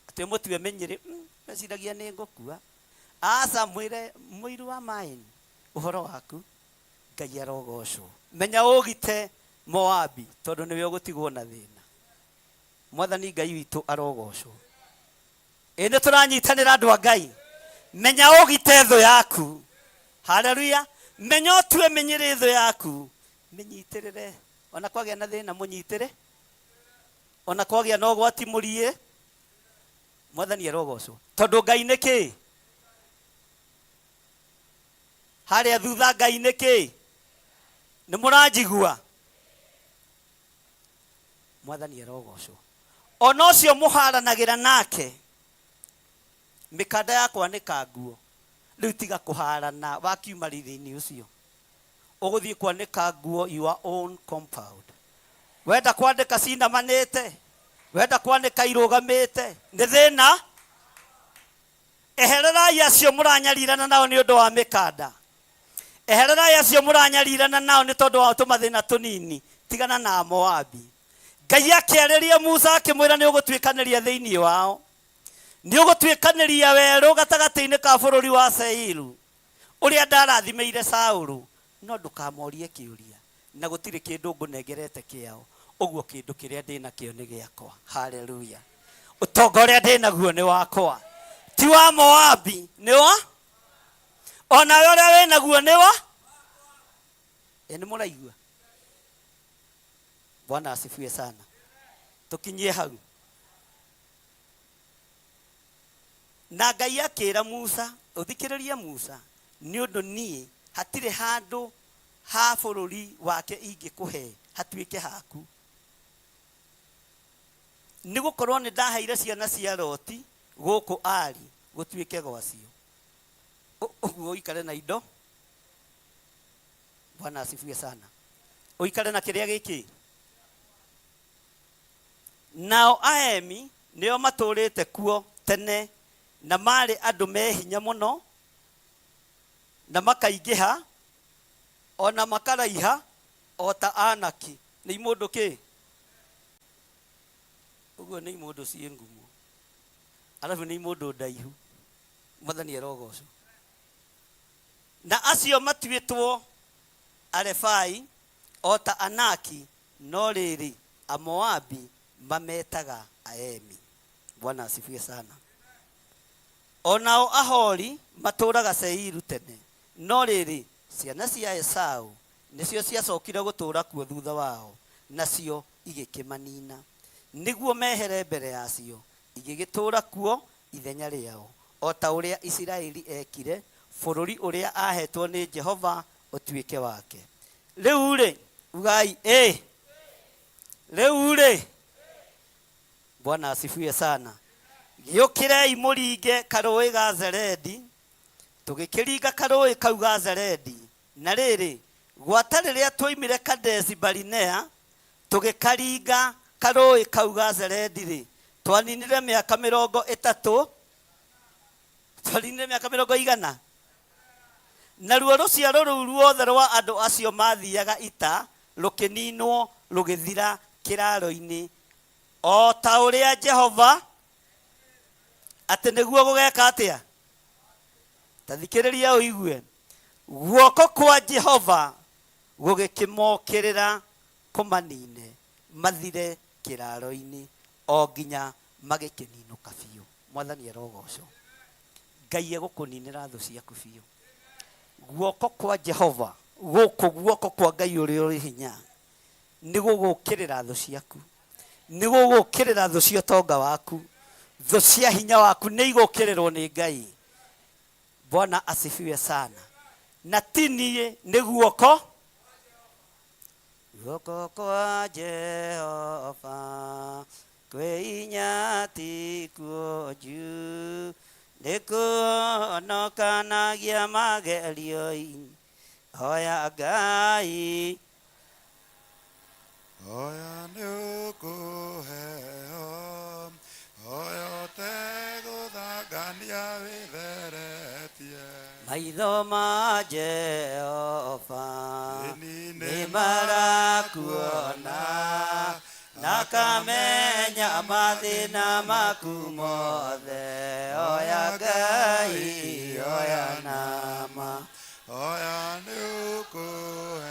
atĩ mũtiwe menyere meciragia nĩ ngũkua. Aca mwĩre mũiru wa maĩni ũhoro waku Ngai arogocwo. Menya ũgite Moabi tondũ nĩwe ũgũtigwo na thĩna. Mwathani Ngai witũ arogocwo. Nĩ tũranyitanĩra andũ a Ngai. Menya ũgite thũ yaku. Haleluya. Menya ũtue menyere thũ yaku. Menyitĩrĩre. Ona kwagĩa na thĩna mũnyitĩre. Ona kwagĩa na ũgwati mũrie. Mwathani arogocwo. Tondũ Ngai nĩ kĩ? Harĩa thutha Ngai nĩ kĩ? Nĩ mũranjigua? Mwathani arogocwo. Ona ũcio mũharanagĩra nake mikanda ya kwanĩka nguo rĩu tiga kũharana wakiuma rĩrĩ-inĩ ũcio ũgũthiĩ kwanĩka nguo your own compound. Wenda kwandĩka cinamanĩte, wenda kwanĩka irũgamĩte nĩ thĩna. Ehererai acio mũranyarirana nao nĩ ũndũ wa mikanda. Ehererai acio mũranyarirana nao nĩ tondũ wa tũmathĩna tũnini. Tigana na Moabi. Ngai akĩarĩria Musa akĩmwĩra nĩ ũgũtuĩkanĩria thĩinĩ wao. Nĩ ũgũtuĩkanĩria werũ gatagatĩ-inĩ ka bũrũri wa Seiru ũrĩa ndarathimĩire Saũlũ. No ndũkamorie kĩũria na gũtirĩ kĩndũ ngũnengerete kĩao. Ũguo kĩndũ kĩrĩa ndĩnakĩo nĩ gĩakwa. Haleluya. Ũtonga ũrĩa ndĩnaguo nĩ wakwa. Ti wa Moabi nĩ wa. Ona we ũrĩa wĩnaguo nĩ wa. Nĩ mũraigua. Bwana asifiwe sana. Tukinyie hau. Na Ngai akĩra Musa, ũthikĩrĩrie Musa, nĩ ũndũ niĩ hatirĩ handũ ha bũrũri wake ingĩkũhe hatuĩke haku. Nĩ gũkorwo nĩ ndaheire ciana cia Loti gũkũ Ari gũtuĩke gwacio. Ũguo ũikare na indo. Bwana asifiwe sana. Ũikare na kĩrĩa gĩkĩ. Nao Aemi nĩo matũrĩte kuo tene na marĩ andũ me hinya mũno na makaingĩha ona makaraiha o ta Anaki. Nĩ mũndũ kĩ? Ũguo nĩ mũndũ ciĩ ngumo. Alafu nĩ mũndũ ndaihu. Mwathani arogocwo. Na acio matuĩtwo Arefai o ta Anaki no rĩrĩ Amoabi mametaga Aemi. Bwana asifiwe sana. Onao Ahori matũraga Seiru tene no rĩrĩ ciana cia Esau nĩcio ciacokire gũtũra kuo thutha wao nacio igĩkĩmanina nĩguo mehere mbere yacio igĩgĩtũra kuo ithenya rĩao. o ta uria Isiraeli ekire bururi uria ahetwo ni Jehova utuike wake. Riu ri ugai riu ri Bwana asifiwe sana. Giukirei muringe karui ga Zeredi, tugikiringa karui kau ga Zeredi. Na riri gwata riria twoimire Kadesi Barinea tugikaringa karui kau ga Zeredi ri twaninire miaka 30, twaninire miaka 100. Na ruo ruciaro ruu ruothe rwa andu acio mathiaga ita rukininwo rugithira kiraro-ini o ta uria Jehova ati niguo gugeka atia. Tathikiriria uigue guoko kwa Jehova gugikimokirira kumanine mathire kiraro-ini o nginya magikininuka biu. Mwathani arogocwo. Ngai egukuninira thu ciaku biu. Guoko kwa Jehova, guoko kwa Ngai uri uri hinya ni gugukirira thu ciaku, ni gugukirira thu cia tonga waku, thu cia hinya waku ni igukirirwo ni Ngai. Bwana asifiwe sana. Na tini ni guoko kwa Jehova kwinya ti kuoju nikunokanagia magerio-ini hoya Ngai hoya niukuheo hoya teguthangania witheretie maitho ma Jehova ni marakuona na kamenya mathina maku mothe hoya Ngai hoya nama hoya niukuheo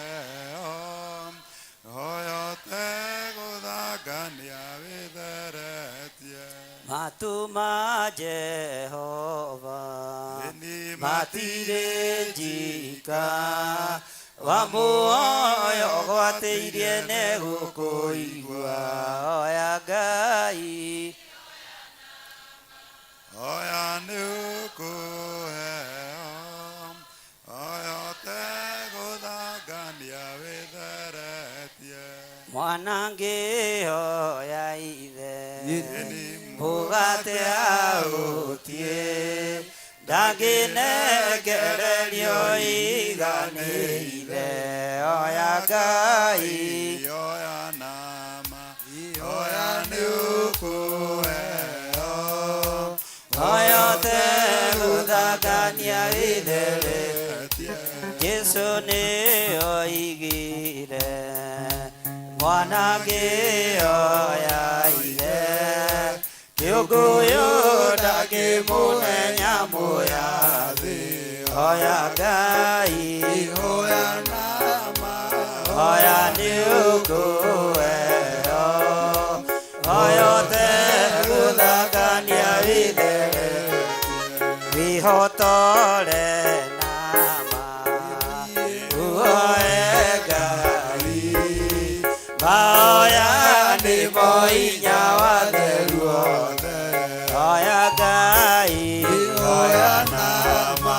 hoya teguthangania witheretie matu ma Jehova matire njika wa muoyo gwatĩirie nĩ gũkũigua hoya Ngai hoya nĩũkũheo hoya ũtegũthangania wĩtheretie mwana ngĩhoya ithe mũgate aũtie ndangĩnengererio iganĩire hoya Ngai hoya nama hoya nĩũkũheo hoya ũtegũthangania wĩtheretie Jesũ nĩoigire mwana ngĩhoya ithe kĩũngũyũ ndangĩmũnenya mũyathĩ hoya Ngai hoya nama hoya nĩũkũheo hoya ũtegũthangania wĩtheretie wĩhotore nama uhoe Ngai mahoya nĩmo hinya wa theru othe hoya Ngai hoya nama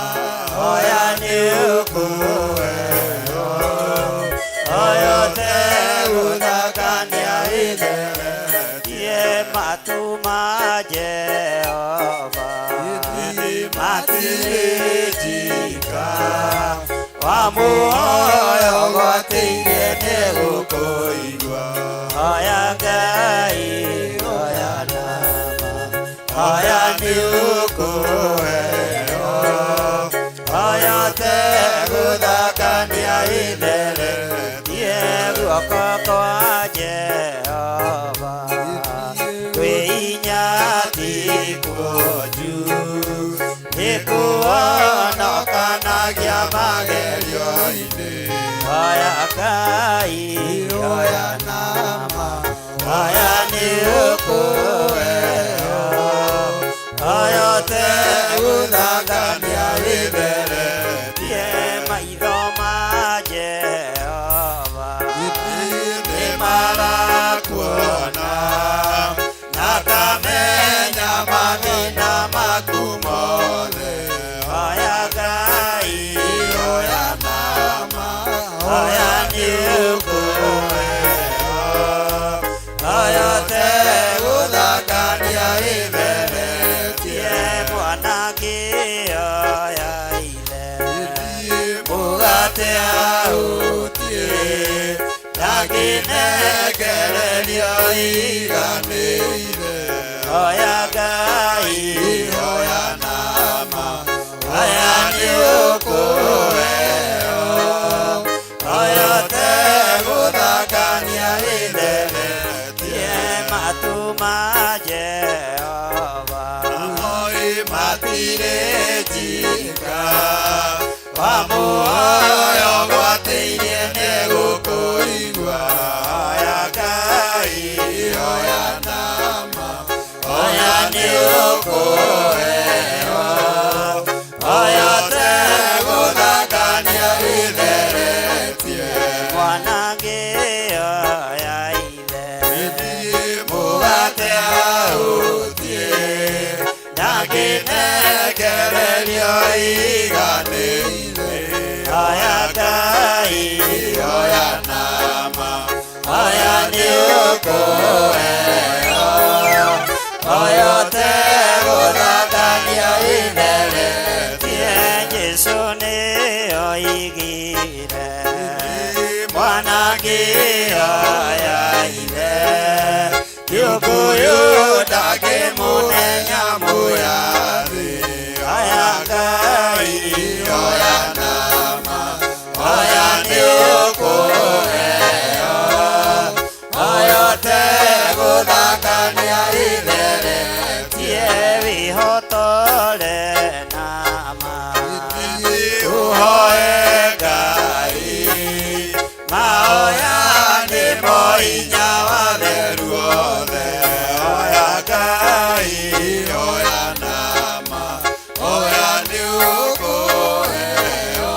hoya nĩũkũheo hoya ũtegũthangania wĩtheretie matu ma Jehova matirĩ njika wa muoyo gwatĩirie nĩ gũkũigua hoya Ngai hoya nama hoya nĩũkũheo hoya ũtegũthangania wĩtheretie guoko kwa Jehova kwĩinya ti kuonju nĩkuonokanagia magerio-inĩ hoya Ngai hoya nama hoya nĩũkũheo hoya ũtegũthangania wĩtheretie maitho ma Jehova nĩmarakuona na kamenya mathĩna maku mothe kinekererio iganĩire oya Ngai oya nama aya nĩ ũkũheo oya tegũthangania itheretie matu ma Jehova oi matirĩ njinga wamuoyo gwatĩirie nĩ gũkũigua oya Ngai oya nama oya nĩ ũkũheo oya tegũthangania itheretie mwanange oya ithe mũgate ahũtie ndangĩnekererio iganĩire oya Ngai oya nama oya nĩ ũkũheo oya tegũthangania itheretie Jesu nĩ oigire mwanangi oya ithe Kĩũngũyũ ndangĩmũnenya mũyathi oya Ngai oya nama oya nĩ ũkũheo oya tegũthangania itheretie wĩhotore na ma ũhoe Ngai mahoya nĩmo hinya wa theru othe oya Ngai oya nama oya nĩ ũkũheo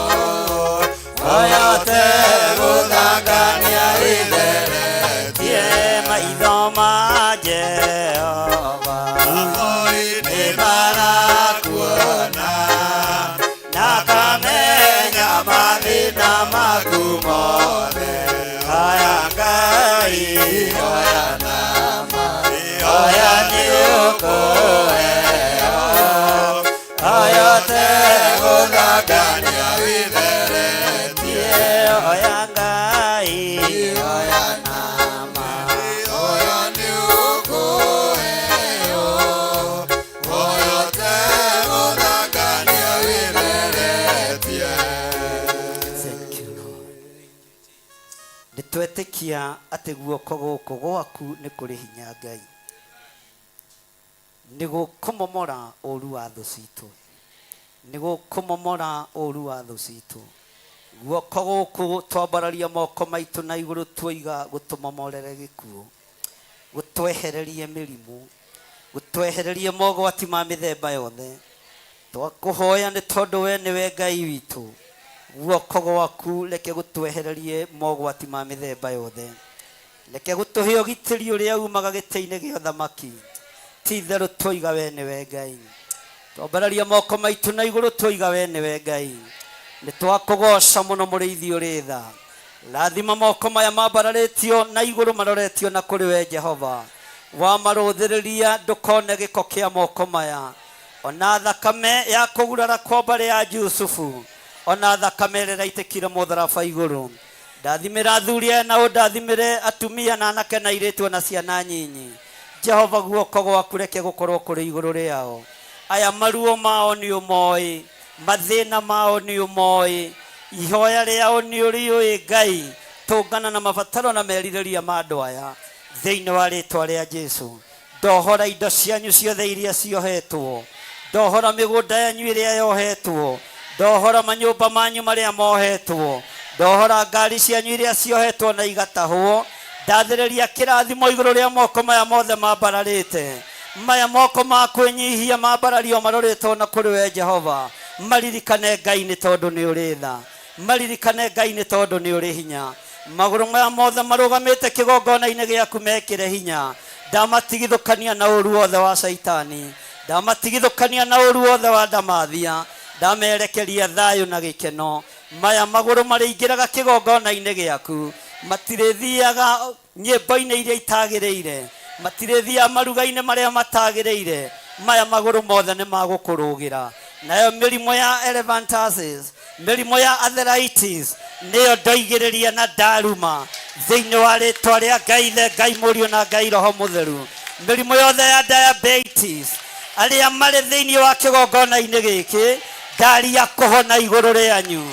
oya tegũthangania itheretie maitho ma Jehova oi nĩ marakuona na kamenya mathĩna maku mothe oya Ngai oya nama oya nĩ ũkũheo oya tegũthangania itheretie oya Ngai oya nama oya nĩ ũkũheo oya tegũthangania itheretie Thank you, Lord. Nĩtwetĩkia atĩ guoko gũkũ gwaku nĩ kũrĩ hinya Ngai nĩ gũkũmomora ũru wa thũ citũ nĩ gũkũmomora ũru wa thũ citũ guoko gũkũ twambararia moko maitũ na igũrũ tuoiga gũtũmomorere gĩkuũ gũtwehererie mĩrimũ gũtwehererie mogwati ma mĩthemba yothe twakũhoya nĩ tondũ we nĩwe Ngai witũ guoko gwaku reke gũtwehererie mogwati ma mĩthemba yothe reke gũtũhe ũgitĩri ũrĩa umaga gĩtĩ-inĩ gĩa ũthamaki ti itherũ twoiga we nĩwe Ngai twambararia moko maitũ na igũrũ twoiga we nĩwe Ngai nĩ twakũgoca mũno mũrĩithi ũrĩ tha rathima moko maya mambararĩtio na igũrũ maroretio na kũrĩ we Jehova wamarũthĩrĩria ndũkone gĩko kĩa moko maya ona thakame ya kũgurara kwa mbarĩ ya Jusufu ona thakame ĩrĩa ĩraitĩkire mũtharaba igũrũ ndathimĩra athuri aya na ũndathimĩre atumia na anake na airĩtu na ciana nyinyi Jehova guoko gwaku reke gũkorwo kũrĩ igũrũ rĩao aya maruo mao nĩ ũmoĩ mathĩna mao nĩ ũmoĩ ihoya rĩao nĩ ũrĩũĩ Ngai tũngana na mabataro na merirĩria ma andũ aya thĩinĩ wa rĩtwa rĩa Jesu ndohora indo cianyu ciothe iria ciohetwo ndohora mĩgũnda yanyu ĩrĩa yohetwo ndohora manyũmba manyu marĩa mohetwo ndohora ngari cianyu iria ciohetwo na igatahwo ndathĩrĩria kĩrathimo igũrũ rĩa moko maya mothe mambararĩte maya moko ma kwĩnyihia mambarario maroretwo na kũrĩ we Jehova maririkane Ngai nĩ tondũ nĩ ũrĩ tha maririkane Ngai nĩ tondũ nĩ ũrĩ hinya magũrũ maya mothe marũgamĩte kĩgongona-inĩ gĩaku mekĩre hinya ndamatigithũkania na ũru wothe wa Saitani ndamatigithũkania na ũru wothe wa ndamathia ndamerekeria thayũ na gĩkeno maya magũrũ marĩingĩraga kĩgongona-inĩ gĩaku matirĩthiaga nyĩmbo-inĩ iria itagĩrĩire matirĩthiaga maruga-inĩ marĩa matagĩrĩire maya magũrũ mothe nĩ magũkũrũgĩra nayo mĩrimũ ya elephantiasis mĩrimũ ya arthritis nĩyo ndoigĩrĩria na ndaruma thĩinĩ wa rĩtwa rĩa Ngai Ithe, Ngai Mũriũ na Ngai Roho Mũtheru. Mĩrimũ yothe ya diabetes arĩa marĩ thĩinĩ wa kĩgongona-inĩ gĩkĩ, ndaria kũhona igũrũ rĩanyu.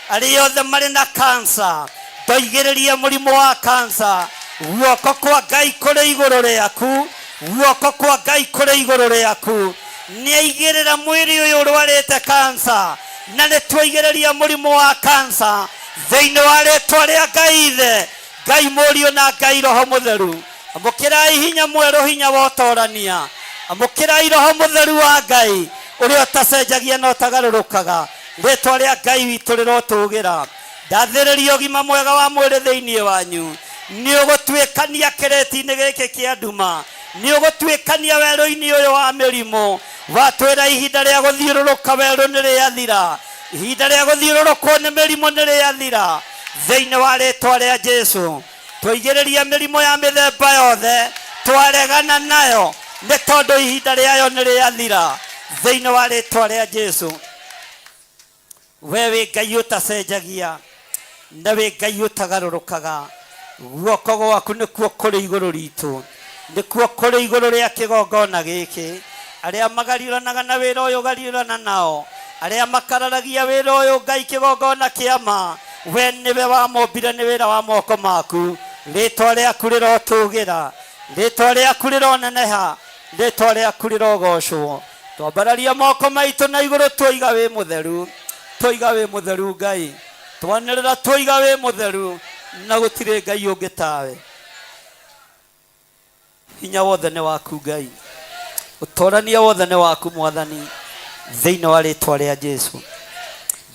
Arĩa othe marĩ na cancer, ndoigĩrĩria mũrimũ wa cancer, guoko kwa Ngai kũrĩ igũrũ rĩaku, guoko kwa Ngai kũrĩ igũrũ rĩaku. Nĩaigĩrĩra mwĩrĩ ũyũ ũrwarĩte cancer, na nĩtwaigĩrĩria mũrimũ wa cancer thĩinĩ wa rĩtwa rĩa Ngai Ithe, Ngai Mũriũ na Ngai Roho Mũtheru. Amũkĩrai hinya mwerũ, hinya wa ũtorania. Amũkĩrai Roho Mũtheru wa Ngai ũrĩa ũtacenjagia na ũtagarũrũkaga. Rĩtwa rĩa Ngai witũ rĩrotũgĩra. Ndathĩrĩria ũgima mwega wa mwĩrĩ thĩinĩ wanyu. Nĩ ũgũtuĩkania kĩrĩti-inĩ gĩkĩ kĩa nduma, nĩ ũgũtuĩkania werũ-inĩ ũyũ wa mĩrimũ. Watwĩra ihinda rĩa gũthiũrũrũka werũ nĩ rĩathira, ihinda rĩa gũthiũrũrũkwo nĩ mĩrimũ nĩ rĩathira. Thĩinĩ wa rĩtwa rĩa Jesũ twaigĩrĩria mĩrimũ ya mĩthemba yothe, twaregana nayo nĩ tondũ ihinda rĩayo nĩ rĩathira. Thĩinĩ wa rĩtwa rĩa Jesũ, we wĩ Ngai ũtacenjagia na wĩ Ngai ũtagarũrũkaga. Guoko gwaku nĩkuo kũrĩ igũrũ ritũ, nĩkuo kũrĩ igũrũ rĩa kĩgongona gĩkĩ. Arĩa magariũranaga na wĩra ũyũ gariũrana nao, arĩa makararagia wĩra ũyũ Ngai kĩgongona kĩama, we nĩwe wamombire nĩ wĩra wa moko maku. Rĩtwa rĩaku rĩrotũgĩra, rĩtwa rĩaku rĩroneneha, rĩtwa rĩaku rĩrogocwo. Twambararia moko maitũ na igũrũ twoiga wĩ mũtheru, twoiga wĩ mũtheru Ngai, twanĩrĩra twoiga wĩ mũtheru, na gũtirĩ Ngai ũngĩ tawe. Hinya wothe nĩ waku Ngai, ũtorania wothe nĩ waku Mwathani. Thĩinĩ wa rĩtwa rĩa Jesũ,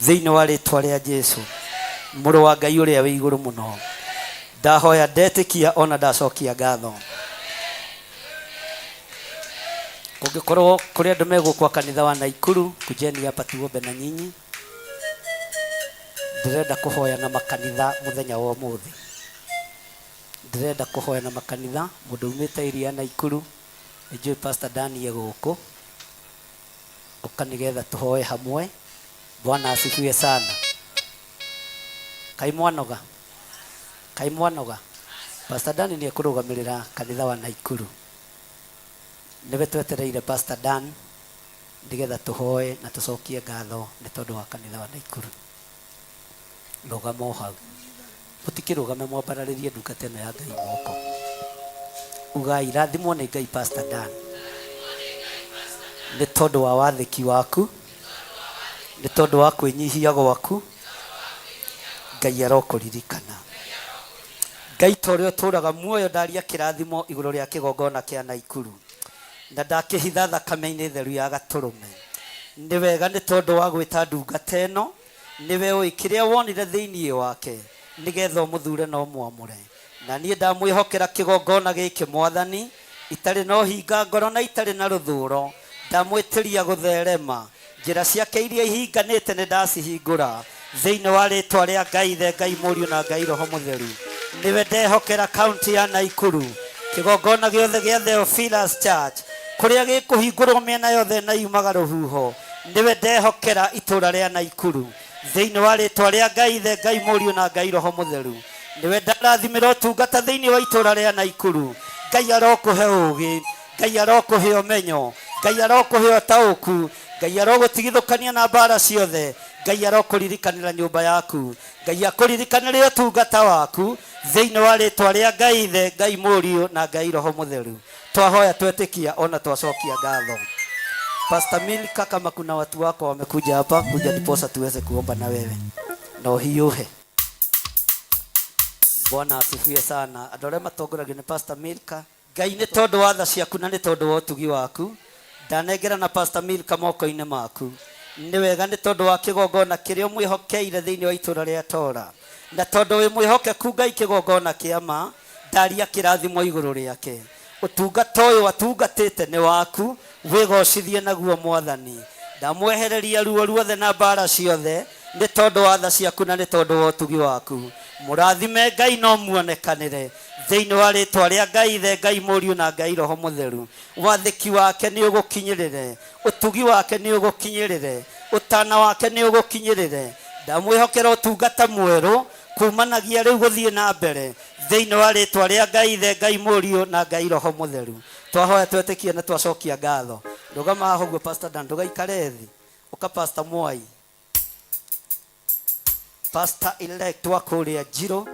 thĩinĩ wa rĩtwa rĩa Jesũ, mũrũ wa Ngai ũrĩa wĩ igũrũ mũno, ndahoya ndetĩkia ona ndacokia ngatho. Kũngĩkorwo kũrĩ andũ megũkwa kanitha wa Naikuru, kujeni hapa tuombe na nyinyi. Ndĩrenda kũhoya na makanitha mũthenya wa ũmũthĩ, ndĩrenda kũhoya na makanitha. Mũndũ umĩte iria Naikuru, nĩnjũĩ Pastor Daniel gũkũ, ũka nĩgetha tũhoe hamwe. Bwana asifiwe sana. Kai mwanoga, kai mwanoga. Pastor Dan nĩ ekũrũgamĩrĩra kanitha wa Naikuru. Nĩwe twetereire Pastor Dan nĩgetha tũhoe na tũcokie ngatho nĩ tondũ wa kanitha wa Naikuru. Rũgama o hau, mũtikĩrũgame mwambararĩrie ndungata ĩno ya Ngai moko. Ugai rathimwo nĩ Ngai Pastor Dan nĩ tondũ wa wathĩki waku, nĩ tondũ wa kwĩnyihia gwaku. Ngai arokũririkana. Ngai torĩa ũtũraga muoyo ndaria kĩrathimo igũrũ rĩa kĩgongona kĩa Naikuru, na ndakĩhitha thakame-inĩ theru ya Gatũrũme. Nĩ wega nĩ tondũ wa gwĩta ndungata ĩno, nĩwe ũĩ kĩrĩa wonire thĩinĩ wake nĩgetha ũmũthure na ũmwamũre. Na niĩ ndamwĩhokera kĩgongona gĩkĩ Mwathani, itarĩ na ũhinga ngoro na itarĩ na rũthũũro. Ndamwĩtĩria gũtherema, njĩra ciake iria ihinganĩte nĩ ndacihingũra thĩinĩ wa rĩtwa rĩa Ngai Ithe, Ngai Mũriũ na Ngai Roho Mũtheru. Nĩwe ndehokera kaunti ya Naikuru, kĩgongona gĩothe gĩa Theophilus Church kũrĩa gĩkũhingũrwo mĩena yothe na yumaga rũhuho. Nĩwe ndehokera itũũra rĩa Naikuru thĩinĩ wa rĩtwa rĩa Ngai Ithe, Ngai Mũriũ na Ngai Roho Mũtheru. Nĩwe ndarathimĩra ũtungata thĩinĩ wa itũũra rĩa Naikuru. Ngai arokũhe ũũgĩ, Ngai arokũhe ũmenyo, Ngai arokũhe ũtaũku, Ngai arogũtigithũkania na mbara ciothe. Ngai arokũririkanĩra nyũmba yaku, Ngai akũririkanĩre ũtungata waku thĩinĩ wa rĩtwa rĩa Ngai Ithe, Ngai Mũriũ na Ngai Roho Mũtheru. Twahoya twetĩkia ona twacokia ngatho. Pastor Milka, kama kuna watu wako wamekuja hapa, kuja ndiposa tuweze kuomba na wewe na ũhiũhe. Bwana asifiwe sana. Andũ arĩa matongoragio nĩ Pastor Milka, Ngai nĩ tondũ wa tha ciaku na nĩ tondũ wa ũtugi waku, ndanengera na Pastor Milka moko-inĩ maku. Nĩ wega nĩ tondũ wa kĩgongona kĩrĩa mwĩhokeire thĩinĩ wa itũũra rĩa Tora, na tondũ wĩ mwĩhokeku Ngai kĩgongona kĩama, ndaria kĩrathimo igũrũ rĩake. Ũtungata ũyũ atungatĩte nĩ waku, wĩgocithie naguo Mwathani. Ndamwehereria ruo ruothe na mbara ciothe nĩ tondũ wa tha ciaku na nĩ tondũ wa ũtugi waku. Mũrathime Ngai no muonekanĩre thĩinĩ wa rĩtwa rĩa Ngai Ithe, Ngai Mũriũ na Ngai Roho Mũtheru. Wathĩki wake nĩ ũgũkinyĩrĩre, ũtugi wake nĩ ũgũkinyĩrĩre, ũtana wake nĩ ũgũkinyĩrĩre. Ndamwĩhokera ũtungata mwerũ kumanagia riu guthie na mbere thiini wa ritwa ria Ngai Ithe, Ngai Mũriũ na Ngai Roho Mũtheru. Twahoya twetikie na twacokia ngatho. Ndugama haguo Pastor Dan, ndugaikare thi. Uka Pastor Mwai, Pastor elect wa kuria Njiro.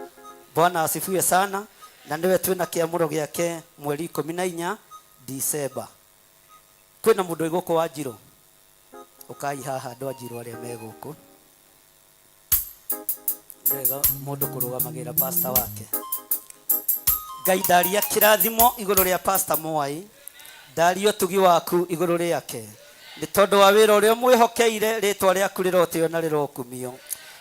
Bwana asifiwe sana. Na ndiwe twina kiamuro giake mweri 14 Disemba. Kwina mundu iguko wa Njiro. Ukai haha andu a Njiro aria me guku. Ndega mundu kurugamagira pastor wake. Ngai ndaria kirathimo iguru ria Pastor Mwai. Ndaria tugi waku iguru riake. Ni tondu wa wira uria mwihokeire ritwa riaku rirotio na rirokumio.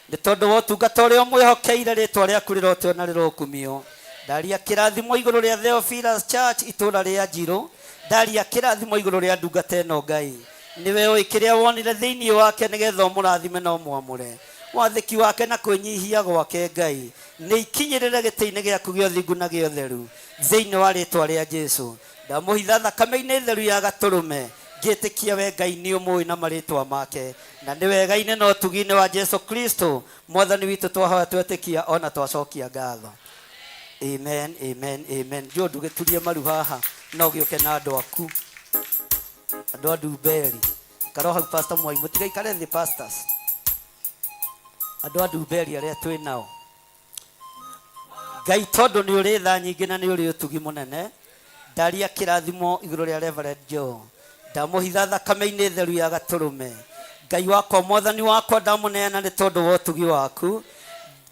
Ni tondu wa utungata uria mwihokeire ritwa riaku rirotio na rirokumio. Ndaria kirathimo iguru ria Theophilus Church itura ria Njiro. Ndaria kirathimo iguru ria ndungata ino Ngai. Niwe oi kiria wonire thiini wake nigetha murathime no mwamure. Wathiki wake na kunyihia gwake Ngai ni ikinyirire gitiini giaku gio thingu na gio theru thiini wa ritwa ria Jesu. Ndamuhitha thakame-ini theru ya gaturume ngitikia we Ngai ni umui na maritwa make na ni wega ine no tugi-ini wa Jesu Kristo mwathani witu. Twahoya twetikia ona twacokia ngatho. Amen, amen, amen. Jo ndugeturie maru haha no gioke na andu aku, andu a Ndumberi. Karoha Pastor Mwai, mutigaikare thi pastors, andu a Ndumberi aria twi nao. Ngai tondu ni uri tha nyingi na ni uri utugi munene, ndaria kirathimo iguru ria Reverend Joe. Ndamuhitha thakame-ini theru ya gaturume. Ngai wakwa mwathani wakwa ndamuneana ni tondu wa utugi waku.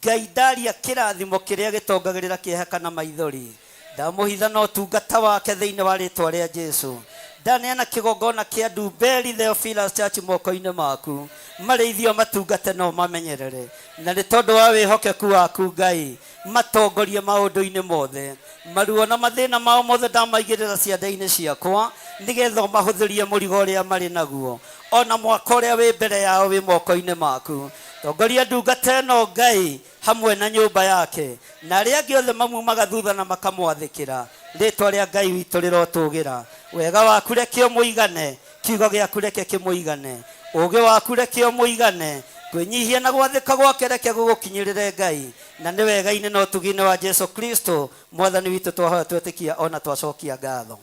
Ngai ndaria kirathimo kiria gitongagirira kiehaka na maithori. Ndamuhitha no tungata wake thiini wa ritwa ria Jesu. Ndaneana kigongona kia Ndumberi Theophilus Church moko-ini maku. Marithio matungate no mamenyerere. Na ni tondu wa wihokeku waku Ngai matongorie maundu-ini mothe. Maruo na mathina mao mothe ndamaigirira ciande-ini ciakwa nigetha mahuthirie murigo uria mari naguo. Ona mwaka uria wi mbere yao wi moko-ini maku. Tongoria ndungata ino Ngai hamwe na nyumba yake na aria angi othe mamumaga thutha na makamwathikira. Ritwa ria Ngai witu rirotugira. Wega waku reke muigane, kiugo giaku reke kimuigane, ugi waku reke muigane, kwinyihia na gwathika gwake reke gugukinyirire Ngai. Na ni wega ine no tugi-ini wa Jesu Kristo mwathani witu. Twahoya twetikia ona twacokia ngatho.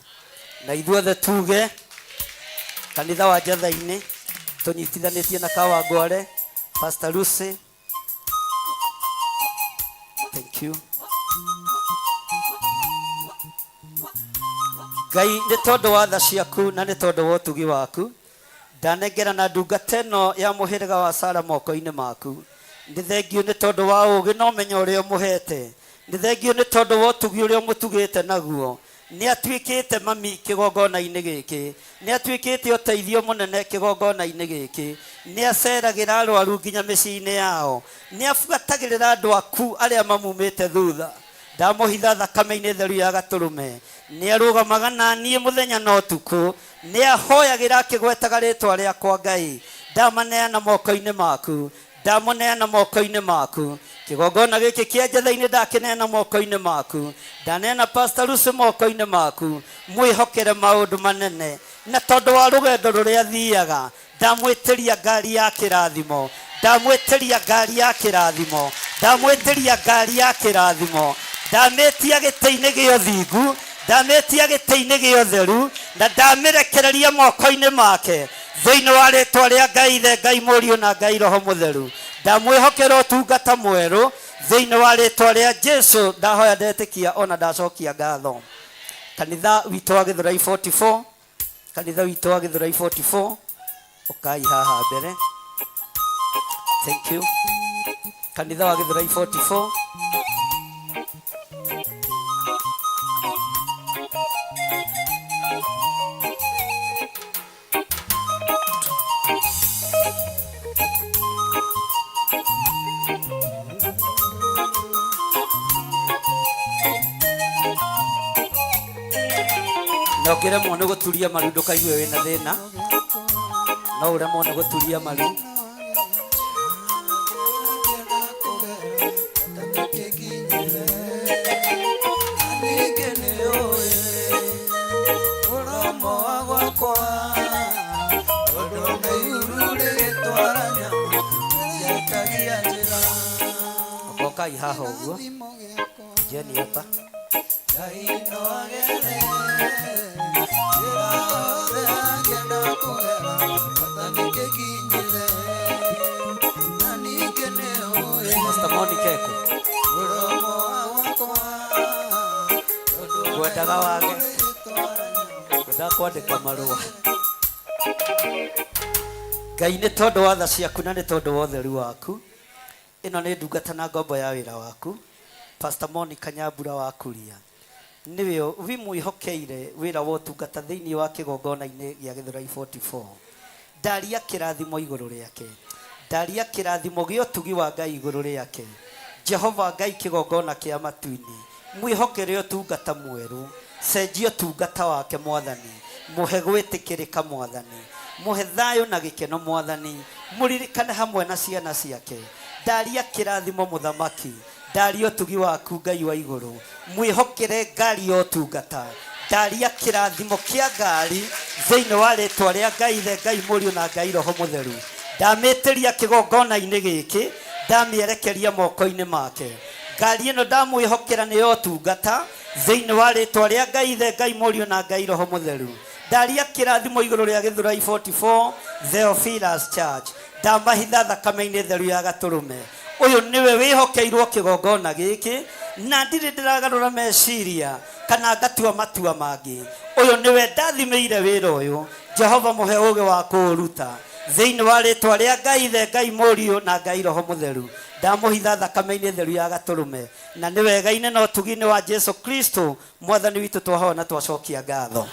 Na ithuothe tuge kanitha wa Njatha-ini tunyitithanitie na Kawangware Pastor Lucy. Thank you. Ngai ni tondu wa tha ciaku na ni tondu wa utugi waku ndanengera na ndungata ino ya muhiriga wa Sara moko-ini maku. Ni thengio ni tondu wa ugi no menyo uria muhete. Ni thengio ni tondu wa utugi uria mutugite naguo. Ni atwikite mami kigongona-ini giki, ni atwikite uteithio munene kigongona-ini giki, ni aceragira arwaru nginya micii-ini yao, ni afuatagirira andu aku aria mamumite thutha. Ndamuhitha thakame-ini theru ya gaturume. Ni arugamaga na nie muthenya na utuku, ni ahoyagira akigwetaga ritwa riakwa Ngai. Ndamaneana moko-ini maku, ndamuneana moko-ini maku. Kigongona giki kia Njatha-ini ndakineana moko-ini maku. Ndaneana Pastor Lucy moko-ini maku. Mwihokere maundu manene na tondu wa rugendo ruria thiaga ndamwitiria ngari ya kirathimo, ndamwitiria ngari ya kirathimo, ndamwitiria ngari ya kirathimo. Ndametia giti-ini gio thingu, ndametia giti-ini gio theru na ndamirekereria moko-ini make thiini wa ritwa ria Ngai Ithe, Ngai Mũriũ na Ngai Roho Mũtheru. Ndamwihokera utungata mweru thiini wa ritwa ria Jesu. Ndahoya ndetikia ona ndacokia ngatho. Kanitha witu wa Githurai 44, kanitha witu wa Githurai 44 ukai haha mbere. Thank you. Kanitha wa Githurai 44. No kire mone guturia maru ndukaigue wina thina, no ure mone guturia maru. Ukai haha uguo. Jeni hapa. Pastor Monica eko. Kwendaga wage. Kwendaga kwandĩka marũa. Ngai nĩ tondũ wa tha ciaku na nĩ tondũ wa ũtheru waku. Ĩno nĩ ndungata na ngombo ya wĩra waku. Pastor Monica Nyambura wa Kuria. Nĩwe wimwĩhokeire wĩra wa ũtungata thĩinĩ wa kĩgongona-inĩ gĩa Gĩthũrai 44. Ndaria kĩrathimo igũrũ rĩake. Ndaria kĩrathimo gĩa ũtugi wa Ngai igũrũ rĩake. Jehova Ngai kĩgongona kĩa matu-inĩ. Mwĩhokere ũtungata mwerũ. Cenjia ũtungata wake Mwathani. Mũhe gwĩtĩkĩrĩka Mwathani. Mũhe thayũ na gĩkeno Mwathani. Mũririkane hamwe na ciana ciake. Ndaria kĩrathimo mũthamaki. Ndaria ũtugi waku Ngai wa igũrũ. Mwĩhokere ngari ya ũtungata. Ndaria kĩrathimo kĩa ngari thĩinĩ wa rĩtwa rĩa Ngai Ithe, Ngai Mũriũ na Ngai Roho Mũtheru. Ndamĩtĩria kĩgongona-inĩ gĩkĩ, ndamĩerekeria moko-inĩ make. Ngari ĩno ndamwĩhokera nĩ ya ũtungata thĩinĩ wa rĩtwa rĩa Ngai Ithe, Ngai Mũriũ na Ngai Roho Mũtheru. Ndaria kĩrathimo igũrũ rĩa Gĩthũrai 44 Theophilus Church. Ndamahitha thakame-inĩ theru ya Gatũrũme. Ũyũ nĩwe wĩhokeirwo kĩgongona gĩkĩ na ndirĩ ndĩragarũra meciria kana ngatua matua mangĩ. Ũyũ nĩwe ndathimĩire wĩra ũyũ. Jehova mũhe ũũgĩ wa kũũruta thĩinĩ wa rĩtwa rĩa Ngai Ithe, Ngai Mũriũ na Ngai Roho Mũtheru. Ndamũhitha thakame-inĩ theru ya Gatũrũme na nĩ wega-inĩ na ũtugi-inĩ wa Jesu Kristo Mwathani witũ twahoya na twacokia ngatho.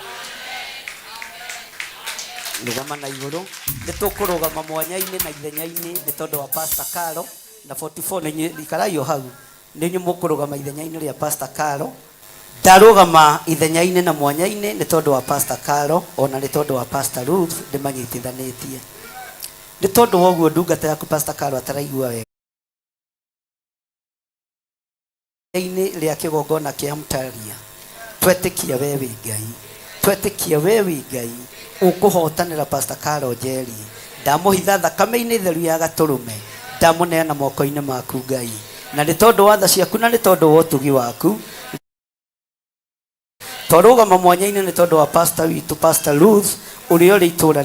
Rũgama na igũrũ. Nĩtũkũrũgama mwanya-inĩ na ithenya-inĩ nĩ tondũ wa Pastor Carol na 44 nĩ ikaraio hau. Nĩ nyuĩ mũkũrũgama ithenya-inĩ rĩa Pastor Carol. Ndarũgama ithenya-inĩ na mwanya-inĩ nĩ tondũ wa Pastor Carol ona nĩ tondũ wa Pastor Ruth ndĩmanyitithanĩtie. Nĩ tondũ wa ũguo ndungata yaku Pastor Carol ataraigua wega. Ithenya-inĩ rĩa kĩgongona kĩa Mtaria. Twetĩkia we wĩ Ngai. Twetĩkia we wĩ Ngai. Ũkũhotanĩra Pastor Carol Njeri. Ndamũhitha thakame-inĩ theru ya Gatũrũme. Ndamũneana moko-inĩ maku Ngai. Na nĩ tondũ wa tha ciaku na nĩ tondũ wa ũtugi waku. Twarũgama mwanya-inĩ nĩ tondũ wa Pastor witũ Pastor Ruth ũrĩa ũrĩ itũũra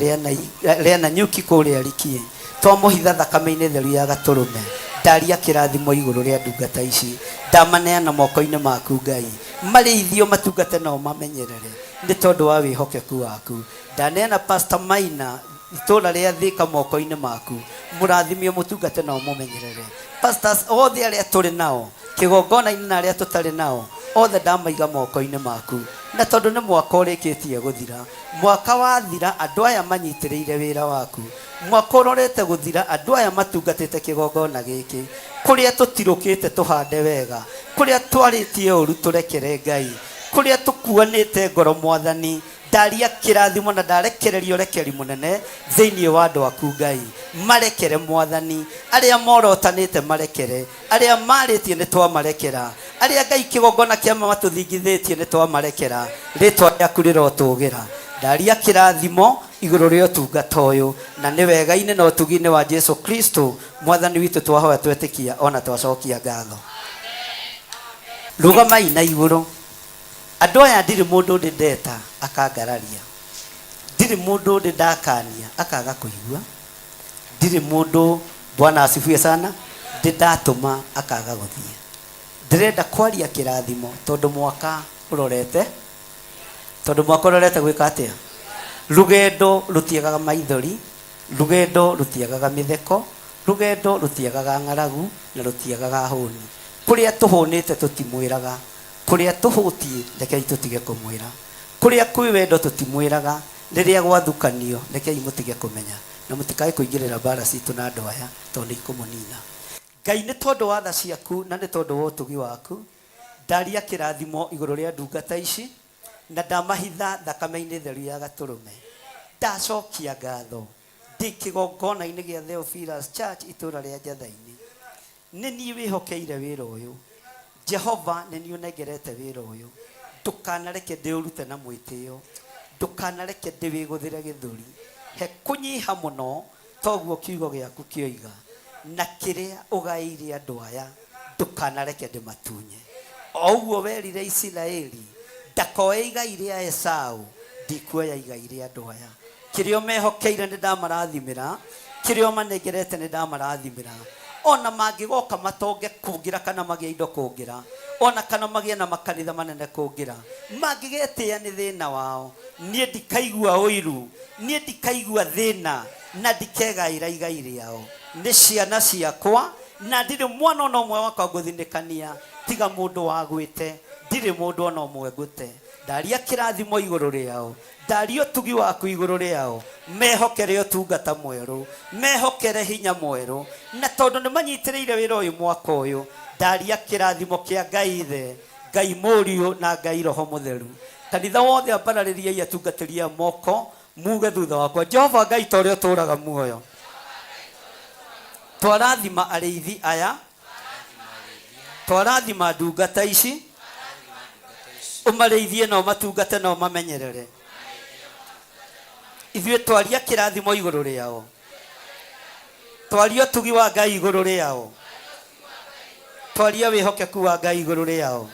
rĩa Nanyuki kũrĩa Rikie. Twamũhitha thakame-inĩ theru ya Gatũrũme. Ndaria kĩrathimo igũrũ rĩa ndungata ici. Ndamaneana moko-inĩ maku Ngai. Marĩithio matungate nao mamenyerere nĩ tondũ wa wĩhokeku waku. Ndaneana Pastor Maina itũũra rĩa Thĩka moko-inĩ maku. Mũrathimio mũtungate nao mũmenyerere. Pastors othe arĩa tũrĩ nao kĩgongona-inĩ na arĩa tũtarĩ nao othe ndamaiga moko-inĩ maku. Na tondũ nĩ mwaka ũrĩkĩtie gũthira. Mwaka wathira andũ aya manyitĩrĩire wĩra waku. Mwaka ũrorete gũthira andũ aya matungatĩte kĩgongona gĩkĩ. Kũrĩa tũtirũkĩte tũhande wega. Kũrĩa twarĩtie ũru tũrekere Ngai. Kũrĩa tũkuanĩte ngoro Mwathani. Ndaria kĩrathimo na ndarekereria ũrekeri mũnene thĩinĩ wa andũ aku Ngai. Marekere Mwathani. Arĩa morotanĩte marekere. Arĩa marĩtie nĩ twamarekera. Arĩa Ngai kĩgongona kĩa matũthingithĩtie nĩ twamarekera. Rĩtwa rĩaku rĩrotũgĩra. Ndaria kĩrathimo igũrũ rĩa ũtungata ũyũ na nĩ wega-inĩ na ũtugi-inĩ wa Jesu Kristo Mwathani witũ twahoya twetĩkia ona twacokia ngatho. Rũgamai na igũrũ. Andũ aya ndirĩ mũndũ ndĩ ndeta akangararia. Ndirĩ mũndũ ndĩ ndakania akaga kũigua. Ndirĩ mũndũ Bwana asifiwe sana ndĩ ndatũma akaga gũthiĩ. Ndĩrenda kwaria kĩrathimo tondũ mwaka ũrorete. Tondũ mwaka ũrorete gwĩka atĩa? Rũgendo rũtiagaga maithori. Rũgendo rũtiagaga mĩtheko. Rũgendo rũtiagaga ng'aragu na rũtiagaga hũni. Kũrĩa tũhũnĩte tũtimwĩraga. Kũrĩa tũhũtiĩ rekei tũtige kũmwĩra. Kũrĩa kwĩ wendo tũtimwĩraga. Rĩrĩa gwathukanio rekei mũtige kũmenya. Na mũtikae kũingĩrĩra mbara citũ na andũ aya tondũ nĩ ikũmũnina. Ngai nĩ tondũ wa tha ciaku na nĩ tondũ wa ũtugi waku. Ndaria kĩrathimo igũrũ rĩa ndungata ici na ndamahitha thakame-inĩ theru ya Gatũrũme. Ndacokia ngatho ndĩ kĩgongona-inĩ gĩa Theophilus Church itũũra rĩa Njatha-inĩ. Nĩ niĩ wĩhokeire wĩra ũyũ. Jehova nĩ niĩ ũnengerete wĩra ũyũ. Ndũkanareke ndĩũrute na mwĩtĩo. Ndũkanareke ndĩwĩgũthĩre gĩthũri. He kũnyiha mũno toguo kiugo gĩaku kĩoiga. Na kĩrĩa ũgaĩire andũ aya tukanareke ndimatunye ouguo werire Isiraeli ndakoe igai ria Esau ndikuoya igai ria andu aya kirio mehokeire ni ndamarathimira kirio manengerete ni ndamarathimira ona mangigoka matonge kungira kana magie indo kungira ona kana magie na makanitha manene kungira mangigetia ni thina wao nie ndikaigua uiru nie ndikaigua thina na ndikegaira igai riao ni ciana ciakwa na ndiri mwana no mwe wakwa nguthinikania tiga mundu wagwite ndiri mundu no mwe ngute ndaria kirathimo iguru riao ndario tugi waku iguru riao mehokere utungata mweru mehokere hinya mweru na tondu ni manyitireire wira uyu mwaka uyu ndaria kirathimo kia Ngai Ithe Ngai Mũriũ na Ngai Roho Mũtheru kanitha wothe ambararĩriai atungatĩria moko muge thutha wakwa Jehova Ngai ta ũrĩa ũtũũraga muoyo twarathima arĩithi aya twarathima ndungata ici umarĩithie no matungate no mamenyerere ithuĩ twaria kĩrathimo igũrũ rĩao twaria ũtugi wa Ngai igũrũ rĩao twaria wĩhokeku wa Ngai igũrũ rĩao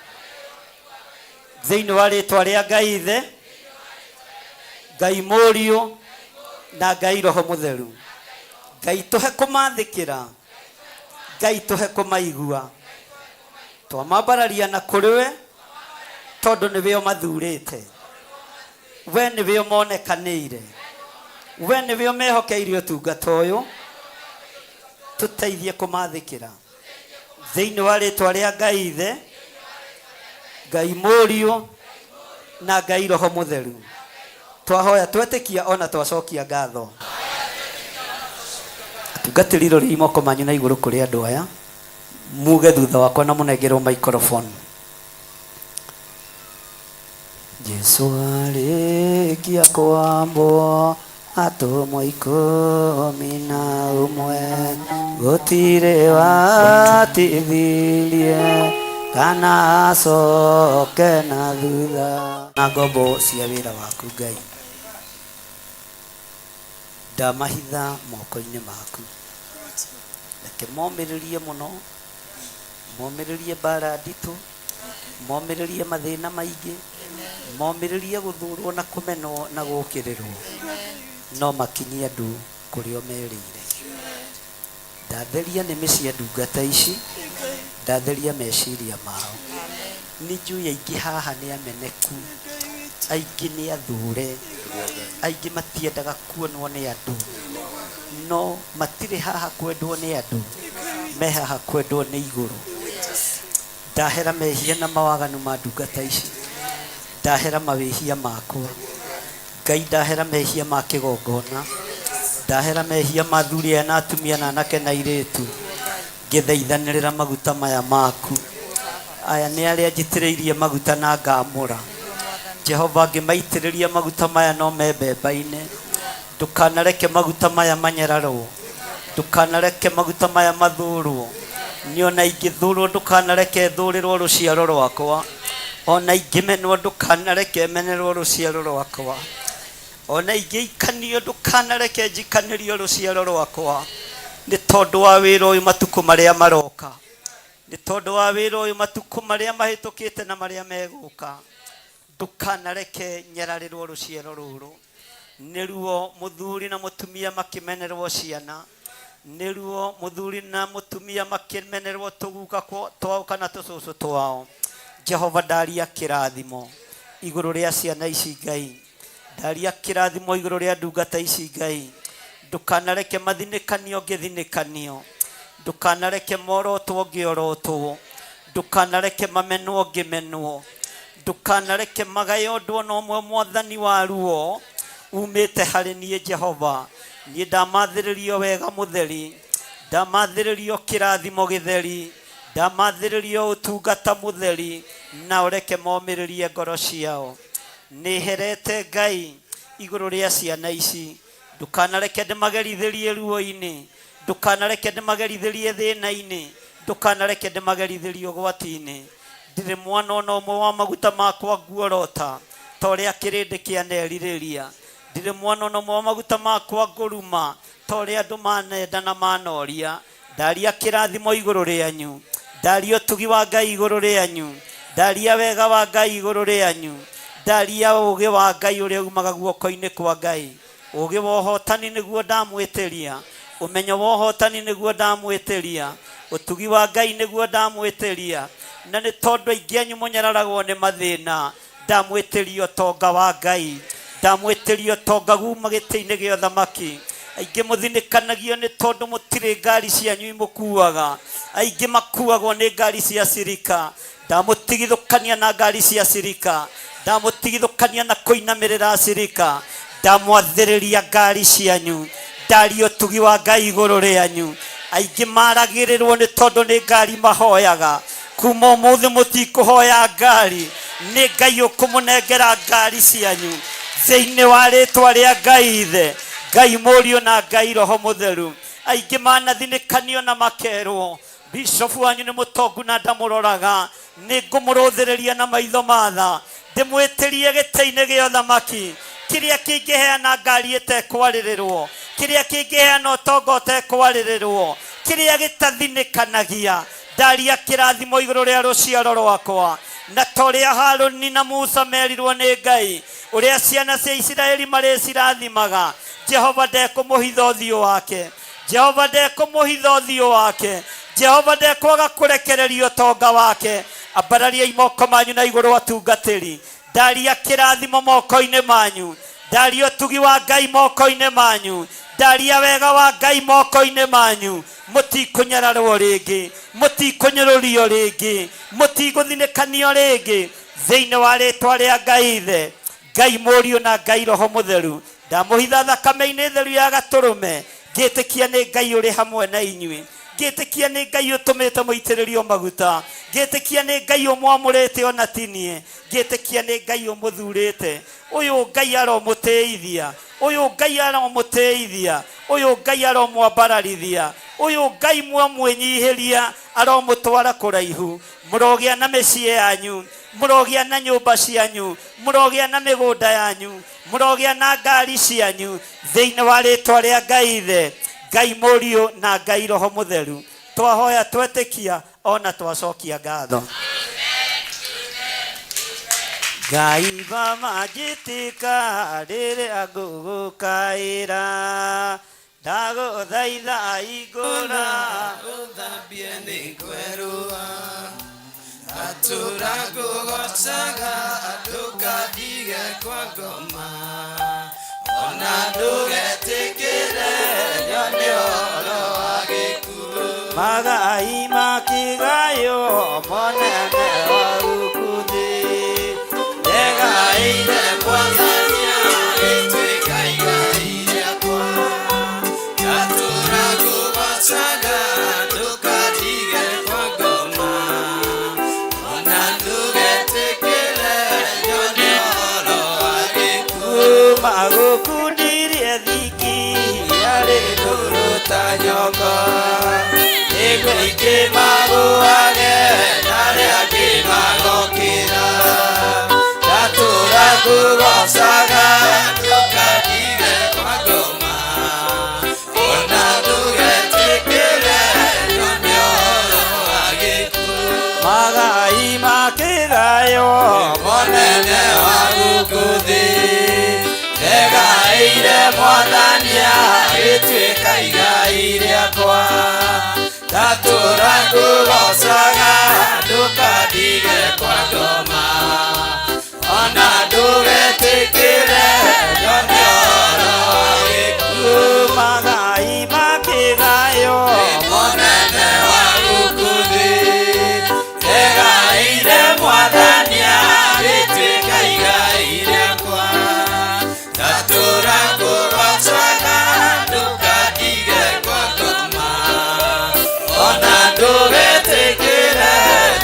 thĩinĩ wa rĩtwa rĩa Ngai Ithe Ngai Mũriũ na Ngai Roho Mũtheru Ngai tũhe kũmathĩkĩra Ngai tũhe kũmaigua twamambararia na kũrĩ we tondu niwe mathurite we niwe monekanĩire we niwe mehokeire ũtungata ũyũ tuteithie kũmathĩkĩra thĩinĩ wa rĩtwa rĩa Ngai Ithe Ngai Mũriũ na Ngai Roho Mũtheru twahoya twetĩkia ona twacokia ngatho atungatĩri rũrĩ moko manyu na igũrũ kũrĩ andũ aya muge thutha wakwa na mũnengerwo microphone Jesu arĩkia kwambwo atũmwo 11 gũtirĩ watigithirie kana acoke na thutha na ngombo cia wĩra waku Ngai ndamahitha moko-inĩ maku reke momĩrĩrie mũno momĩrĩrie mbara nditũ momĩrĩrie mathĩna maingĩ momĩrĩrie gũthũrwo na kũmenwo na gũkĩrĩrwo no makinyie andũ kũrĩa merĩire ndatheria nĩmĩ cia ndungata ici ndatheria meciria mao nĩ njũĩ aingĩ haha nĩ ameneku aingĩ nĩ athure aingĩ matiendaga kuonwo nĩ andũ no matirĩ haha kwendwo nĩ andũ me haha kwendwo nĩ igũrũ ndahera mehia na mawaganu ma ndungata ici ndahera mawĩhia makwa Ngai ndahera mehia ma kĩgongona ndahera mehia ma athuri aya na atumia na anake na airĩtu ngĩthaithanĩrĩra maguta maya maku aya nĩ arĩa njitĩrĩirie maguta na ngamũra Jehova ngĩmaitĩrĩria maguta maya no me mbemba-inĩ ndũkanareke maguta maya manyararwo ndũkanareke maguta maya mathũrwo nĩ ona ingĩthũrwo ndũkanareke thũrĩrwo rũciaro rwakwa ona ingĩmenwo ndũkanareke menerwo rũciaro rwakwa ona ingĩikanio ndũkanareke njikanĩrio rũciaro rwakwa nĩ tondũ wa wĩra ũyũ matukũ marĩa maroka nĩ tondũ wa wĩra ũyũ matukũ marĩa mahĩtũkĩte na marĩa megũka ndũkanareke nyararĩrwo rũciaro rũrũ nĩruo mũthuri na mũtumia makĩmenerwo ciana nĩruo mũthuri na mũtumia makĩmenerwo tũguka twao kana tũcũcũ twao Jehova ndaria kĩrathimo igũrũ rĩa ciana ici Ngai ndaria kĩrathimo igũrũ rĩa ndungata ici Ngai ndũkanareke mathinĩkanio ngĩthinĩkanio ndũkanareke morotwo ngĩorotwo ndũkanareke mamenwo ngĩmenwo ndũkanareke magayo ũndũ ona ũmwe mwathani wa ruo umĩte harĩ niĩ Jehova niĩ ndamathĩrĩrio wega mũtheri ndamathĩrĩrio kĩrathimo gĩtheri ndamathĩrĩrio ũtungata mũtheri na ũreke momĩrĩrie ngoro ciao nĩherete Ngai igũrũ rĩa ciana ici ndũkanareke ndĩmagerithĩrie ruo-inĩ ndũkanareke ndĩmagerithĩrie thĩna-inĩ ndũkanareke ndĩmagerithĩrie ũgwati-inĩ ndirĩ mwana ona ũmwe wa maguta makwa nguorota ta ũrĩa kĩrĩndĩ kĩanerirĩria ndirĩ mwana ona ũmwe wa maguta makwa ngũruma ta ũrĩa andũ manenda na manoria ndaria kĩrathimo igũrũ rĩanyu ndaria ũtugi wa Ngai igũrũ rĩanyu, ndaria wega wa Ngai igũrũ rĩanyu, ndaria ũũgĩ wa Ngai ũrĩa umaga guoko-inĩ kwa Ngai. Ũũgĩ wa ũhotani nĩguo ndamwĩtĩria, ũmenyo wa ũhotani nĩguo ndamwĩtĩria, ũtugi wa Ngai nĩguo ndamwĩtĩria, na nĩ tondũ aingĩ anyu mũnyararagwo nĩ mathĩna, ndamwĩtĩria ũtonga wa Ngai, ndamwĩtĩria ũtonga kuma gĩtĩ-inĩ gĩa ũthamaki. Aingĩ mũthinĩkanagio nĩ tondũ mũtirĩ ngari cianyu imũkuaga, aingĩ makuagwo nĩ ngari cia cirika, ndamũtigithũkania na ngari cia cirika, ndamũtigithũkania na kũinamĩrĩra cirika, ndamwathĩrĩria ngari cianyu, ndaria ũtugi wa Ngai igũrũ rĩanyu. Aingĩ maragĩrĩrwo nĩ tondũ nĩ ngari mahoyaga, kuma ũmũthĩ mũtikũhoya ngari, nĩ Ngai ũkũmũnengera ngari cianyu thĩinĩ wa rĩtwa rĩa Ngai Ithe, Ngai Mũriũ na Ngai Roho Mũtheru. Aingĩ manathinĩkanio na makerwo bishop wanyu nĩ mũtongu na ndamũroraga, nĩ ngũmũrũthĩrĩria na maitho matha, ndĩmwĩtĩrie gĩtĩ-inĩ gĩa ũthamaki. Kĩrĩa kĩngĩheana ngari ĩtekwarĩrĩrwo, kĩrĩa kĩngĩheana ũtonga ũtekwarĩrĩrwo, kĩrĩa gĩtathinĩkanagia, ndaria kĩrathimo igũrũ rĩa rũciaro rwakwa. Na torĩa Harũni na Musa merirwo nĩ Ngai, ũrĩa ciana cia Isiraeli marĩcirathimaga, Jehova ndekũmũhitha ũthiũ wake, Jehova ndekũmũhitha ũthiũ wake, Jehova ndekwaga kũrekereria ũtonga wake. Ambarariai moko manyu na igũrũ atungatĩri, ndaria kĩrathimo moko-inĩ manyu, ndaria ũtugi wa Ngai moko-inĩ manyu, ndaria wega wa Ngai moko-inĩ manyu. Mũtikũnyararwo rĩngĩ, mũtikũnyũrũrio rĩngĩ, mũtigũthinĩkanio rĩngĩ, thĩinĩ wa rĩtwa rĩa Ngai Ithe, Ngai Mũriũ na Ngai Roho Mũtheru. Ndamũhitha thakame-inĩ theru ya Gatũrũme, ngĩtĩkia nĩ Ngai ũrĩ hamwe na inyuĩ, ngĩtĩkia nĩ Ngai ũtũmĩte mũitĩrĩrio maguta, ngĩtĩkia nĩ Ngai ũmwamũrĩte ona tinie, ngĩtĩkia nĩ Ngai ũmũthurĩte. Ũyũ Ngai aromũtĩithia, ũyũ Ngai aromũtĩithia, ũyũ Ngai aromwambararithia, ũyũ Ngai mwamwĩnyihĩria aromũtwara kũraihu. Mũrogĩa na mĩciĩ yanyu, mũrogĩa na nyũmba cianyu, mũrogĩa na mĩgũnda yanyu, mũrogĩa na ngari cianyu, thĩinĩ wa rĩtwa rĩa Ngai Ithe, Ngai Mũriũ na Ngai Roho Mũtheru. Twahoya twetĩkia ona twacokia ngatho. Ngai Baba njĩtĩka rĩrĩa ngũgũkaĩra, ndagũthaitha igũra Ũthambie nĩ kwerũa, atũra ngũgocaga, ndũkatige kwa ngoma, ona ndũgetĩkĩre nyone ũhoro wa gĩkuũ. Magai makĩgayo monene wa gũkũthĩ, Ndegaĩire Mwathania gĩtuĩka igai rĩakwa, atũra ngũgocaga, ndũkatige kwa ngoma, ona ndũgetĩkĩre nyone ũhoro wa gĩkuũ. magũkundirie thiki yarĩ ndũrũ ta nyoka, Nĩguo aingĩ magũage na arĩa angĩ magokĩra, ndatũra ngũgocaga, ndũkatige kwa ngoma, ona ndũgetĩkĩre nyone ũhoro wa gĩkuũ. magai makĩgayo Monene wa gũkũ thĩ, ndegaĩire Mwathania gĩtuĩka igai rĩakwa, ndatũra ngũgocaga, ndũkatige kwa ngoma, ona ndũgetĩkĩre nyone ũhoro wa gĩkuũ. magai makĩgayo Monene wa gũkũ thĩ, ndegaĩire Mwathania gĩtuĩka igai rĩakwa, ndatũra ngũgocaga, ndũkatige kwa ngoma, ona ndũgetĩkĩre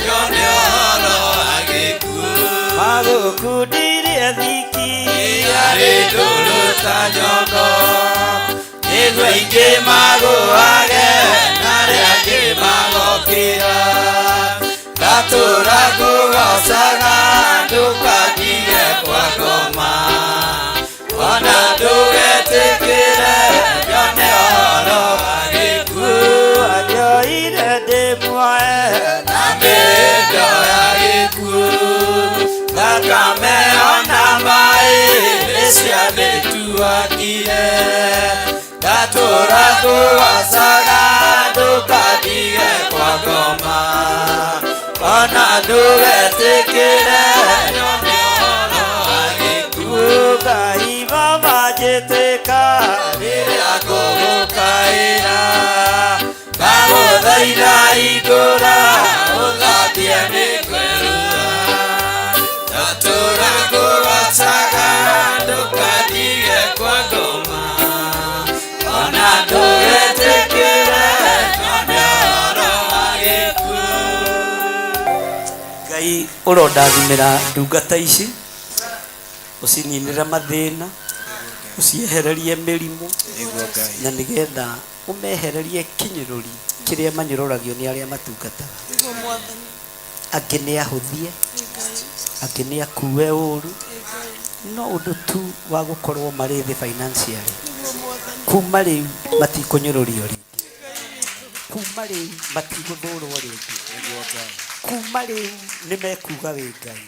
nyone ũhoro wa gĩkuũ. magũkundirie thiki Yarĩ ndũrũ ta nyoka, nĩguo aingĩ magũage na arĩa angĩ magokĩra, ndatũra ngũgocaga, ndũkatige kwa ngoma, ona ndũgetĩkĩre nyone ũhoro wa gĩkuũ. Wanjoire ndĩ muoe kuwasaga ndukatige kwa ngoma ona ndugetikire nyone ũhoro wa gĩkuũ Ngai baba njĩtĩka rĩrĩa ngũgũkaĩra ndagũthaitha hingũra ũthambie nĩ kwerura ndatũra ngũgocaga ndũkatige kwa ngoma ona ndũgetĩkĩre nyone ũhoro wa gĩkuũ. Ngai ũrondathimĩra ndungata ici ũcininĩre mathĩna ũciehererie mĩrimũ na nĩgetha ũmehererie kinyũrũri kĩrĩa manyũrũragio nĩ arĩa matungataga. Angĩ nĩ ahũthie, angĩ nĩ akue ũru, no ũndũ tu wa gũkorwo marĩ thĩ financially. Kuma rĩu matikũnyũrũrio rĩngĩ, kuma rĩu matigũthũrwo rĩngĩ, kuma rĩu nĩmekuga wĩ Ngai,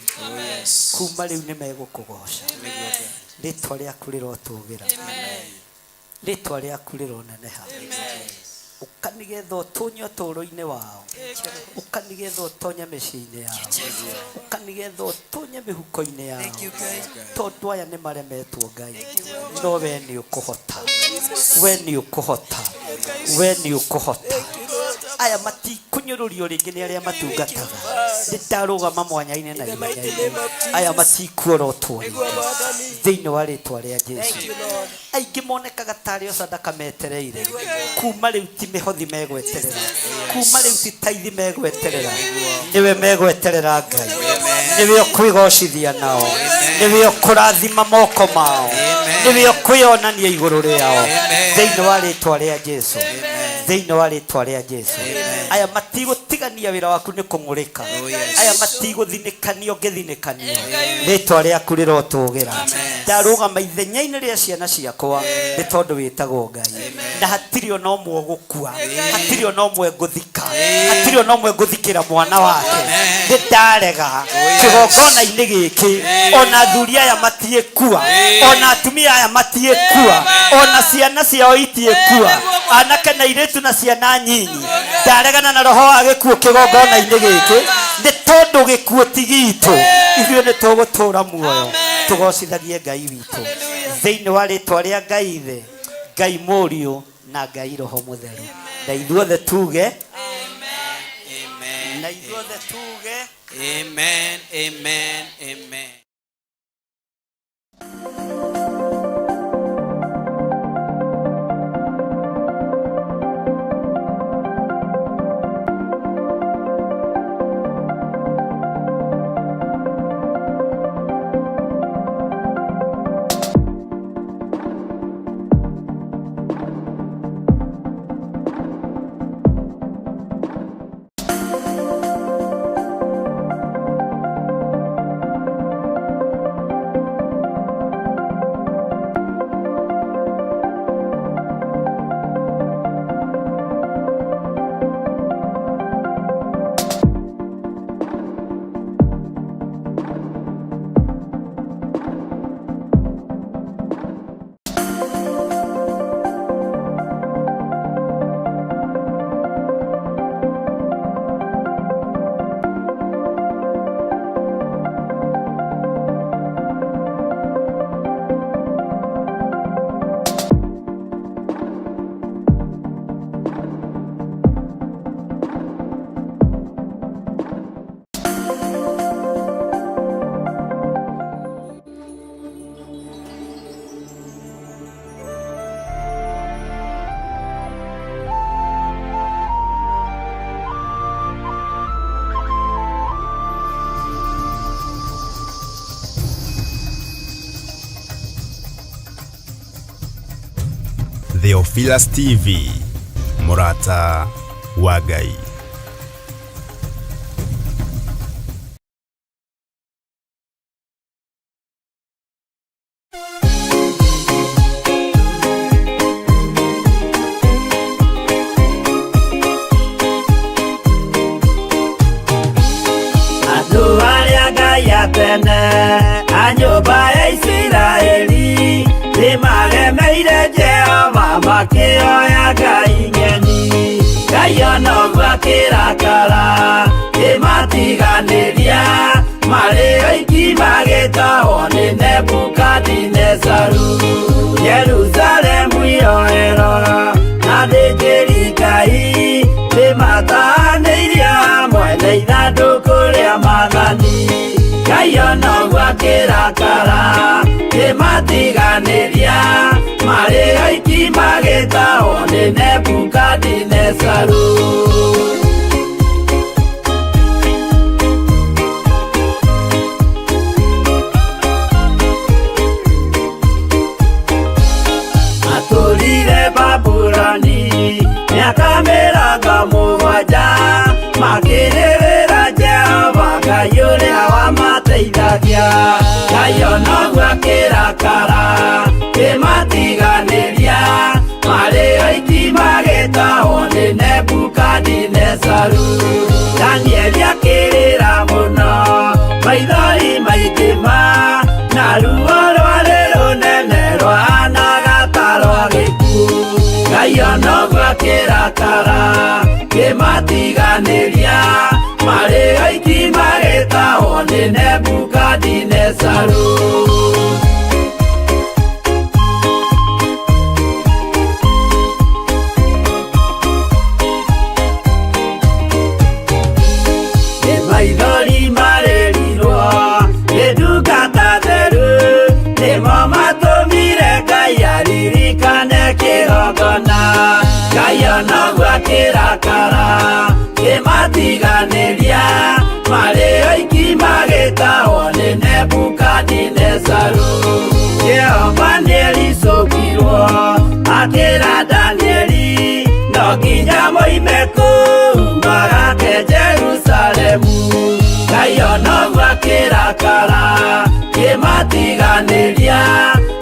kuma rĩu nĩmegũkũgoca. Rĩtwa rĩaku rĩrotũgĩra, rĩtwa rĩaku rĩroneneha. Ũka nĩgetha ũtũnye ũtũũro-inĩ wao, ũka nĩgetha ũtonye mĩciĩ-inĩ yao, ũka nĩgetha ũtũnye mĩhuko-inĩ yao, tondũ aya nĩ maremetwo Ngai, no we nĩ ũkũhota, we nĩ ũkũhota, we nĩ ũkũhota. Aya matikũnyũrũrio rĩngĩ nĩ arĩa matungataga. Nĩndarũgama mwanya-inĩ na ihenya-inĩ, aya matikuorotwo thĩinĩ wa rĩtwa rĩa Jesũ. Aingĩ monekaga tarĩ o Sadaka metereire, kuma rĩu ti mĩhothi megweterera, kuma rĩu ti taithi megweterera, nĩwe megweterera Ngai, nĩwe ũkwĩgocithia nao, nĩwe ũkũrathima moko mao, nĩwe ũkwĩonania igũrũ rĩao thĩinĩ wa rĩtwa rĩa Jesũ, thĩinĩ wa rĩtwa rĩa Jesũ. Aya matigũtigania wĩra waku nĩ kũng'ũrĩka, aya matigũthinĩkanio ngĩthinĩkanio, rĩtwa rĩaku rĩrotũgĩra. Ndarũgama ithenya-inĩ rĩa ciana ciakwa nĩ tondũ wĩtagwo Ngai, na hatirĩ ona ũmwe gũkua, hatirĩ ona ũmwe ngũthika, hatirĩ ona ũmwe ngũthikĩra mwana wake. Nĩndarega kĩgongona-inĩ gĩkĩ, ona athuri aya matiĩkua, ona atumia aya matiĩkua, ona ciana ciao itiĩkua, anake na airĩtu na ciana nyinyi. Ndaregana na roho wa gĩkuũ kĩgongona-inĩ gĩkĩ, nĩ tondũ gĩkuũ ti gitũ, ithuĩ nĩ tũgũtũũra muoyo tũgocithagie Ngai witũ thĩinĩ wa rĩtwa rĩa Ngai Ithe, Ngai Mũriũ na Ngai Roho Mũtheru. Na ithuothe tuge na ithuothe tuge amen, amen, amen. Theophilus TV, Murata wa Ngai. Andũ arĩa Ngai atene a nyũmba ya Isiraeli nĩmagemeire Jehova makĩoya Ngai makĩrakara kĩmatiganĩria marĩ oiki magĩtahwo nĩ Nebukadinezaru. Jerusalemu iroero na thĩnjĩri Ngai nĩmataanĩirie hamwe na ithandũkũ rĩa Mwathani. Ngai onoguo akĩrakara kĩmatiganĩria marĩ oiki magĩtahwo nĩ Nebukadinezaru. Atũrire Babuloni mĩaka 70 makĩrĩrĩra Jehova Ngai ũrĩa wamateithagia. Ngai onoguo akĩrakara kĩmatiganĩria marĩ oiki magĩtahwo nĩ Nebukadinezaru. Danieli akĩrĩra mũno maithori maingĩ na ruo rwarĩ rũnene rwahanaga ta rwa gĩkuũ. Ngai onoguo akĩrakara kĩmatiganĩria marĩ oiki magĩtahwo nĩ Nebukadinezaru. Maithori marĩrirwo nĩ ndungata theru, nĩmo matũmire Ngai aririkane kĩgongona. Ngai onoguo akĩrakara kĩmatiganĩria marĩ oiki magĩtahwo nĩ Nebukadinezaru. Jehova nĩericũkirwo akĩra Danieli no nginya moime kũu magake Jerusalemu. Ngai onoguo akĩrakara kĩmatiganĩria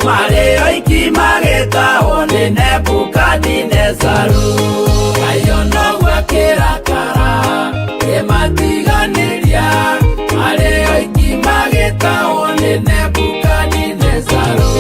marĩ oiki magĩtahwo nĩ Nebukadinezaru. Ngai onoguo akĩrakara kĩmatiganĩria marĩ oiki magĩtahwo nĩ Nebukadinezaru.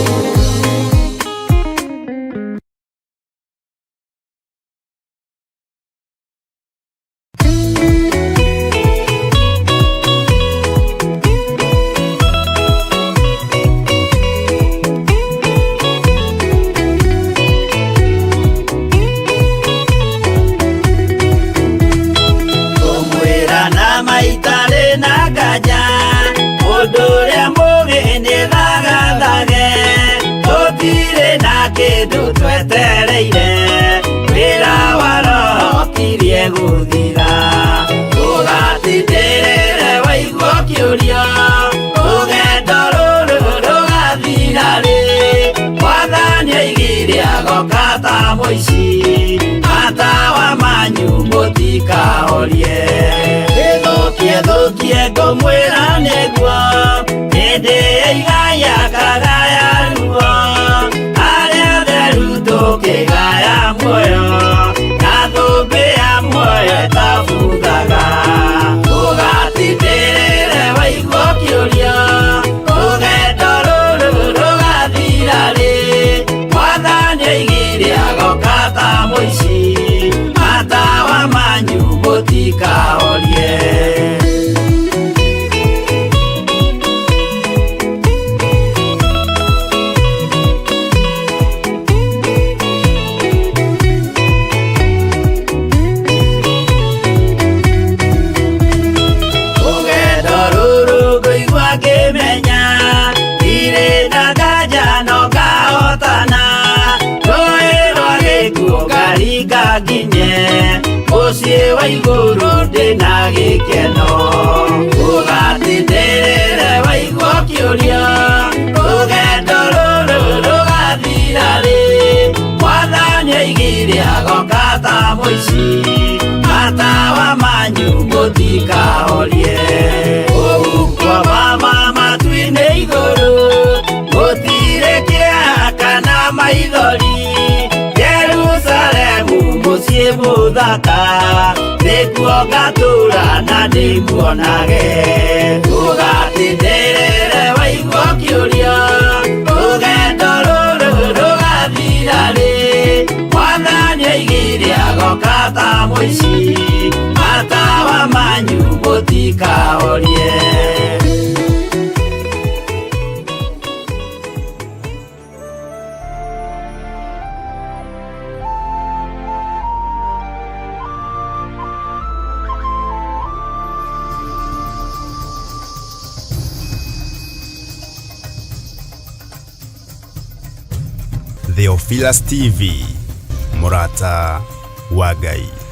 Kĩndũ twetereire wĩra wa Roho tirie gũthira. Ũgatindĩrĩre waigua kĩũrio rũgendo rũrũ rũgathira rĩ. Mwathani oigire agoka ta mũici, matawa manyu mũtikahorie. Gĩthũkie thũkie ngũmwĩra nĩguo hĩndĩ ĩigaya kagaya ruo. Tũkĩgaya muoyo na thũmbĩ ya muoyo ĩtabuthaga. Ũgatindĩrĩre waigua kĩũrio rũgendo rũrũ rũgathira rĩ. Mwathani oigire agoka ta mũici, matawa manyu mũtikahorie. Nginye mũciĩ wa igũrũ ndĩna gĩkeno. Ũgatindĩrĩre waigua kĩũrio rũgendo rũrũ rũgathira rĩ. Mwathani oigire agoka ta mũici, matawa manyu mũtikahorie. Ũgukua mama matu-inĩ igũrũ gũtirĩ kĩeha kana maithori. Jerusalemu mũciĩ mũthaka nĩkuo ngatũũra na ndĩmuonage. Ũgatindĩrĩre waigua kĩũrio rũgendo rũrũ rũgathira rĩ. Mwathani oigire agoka ta muici matawa manyu mutikahorie. Theophilus TV, Murata wa Ngai.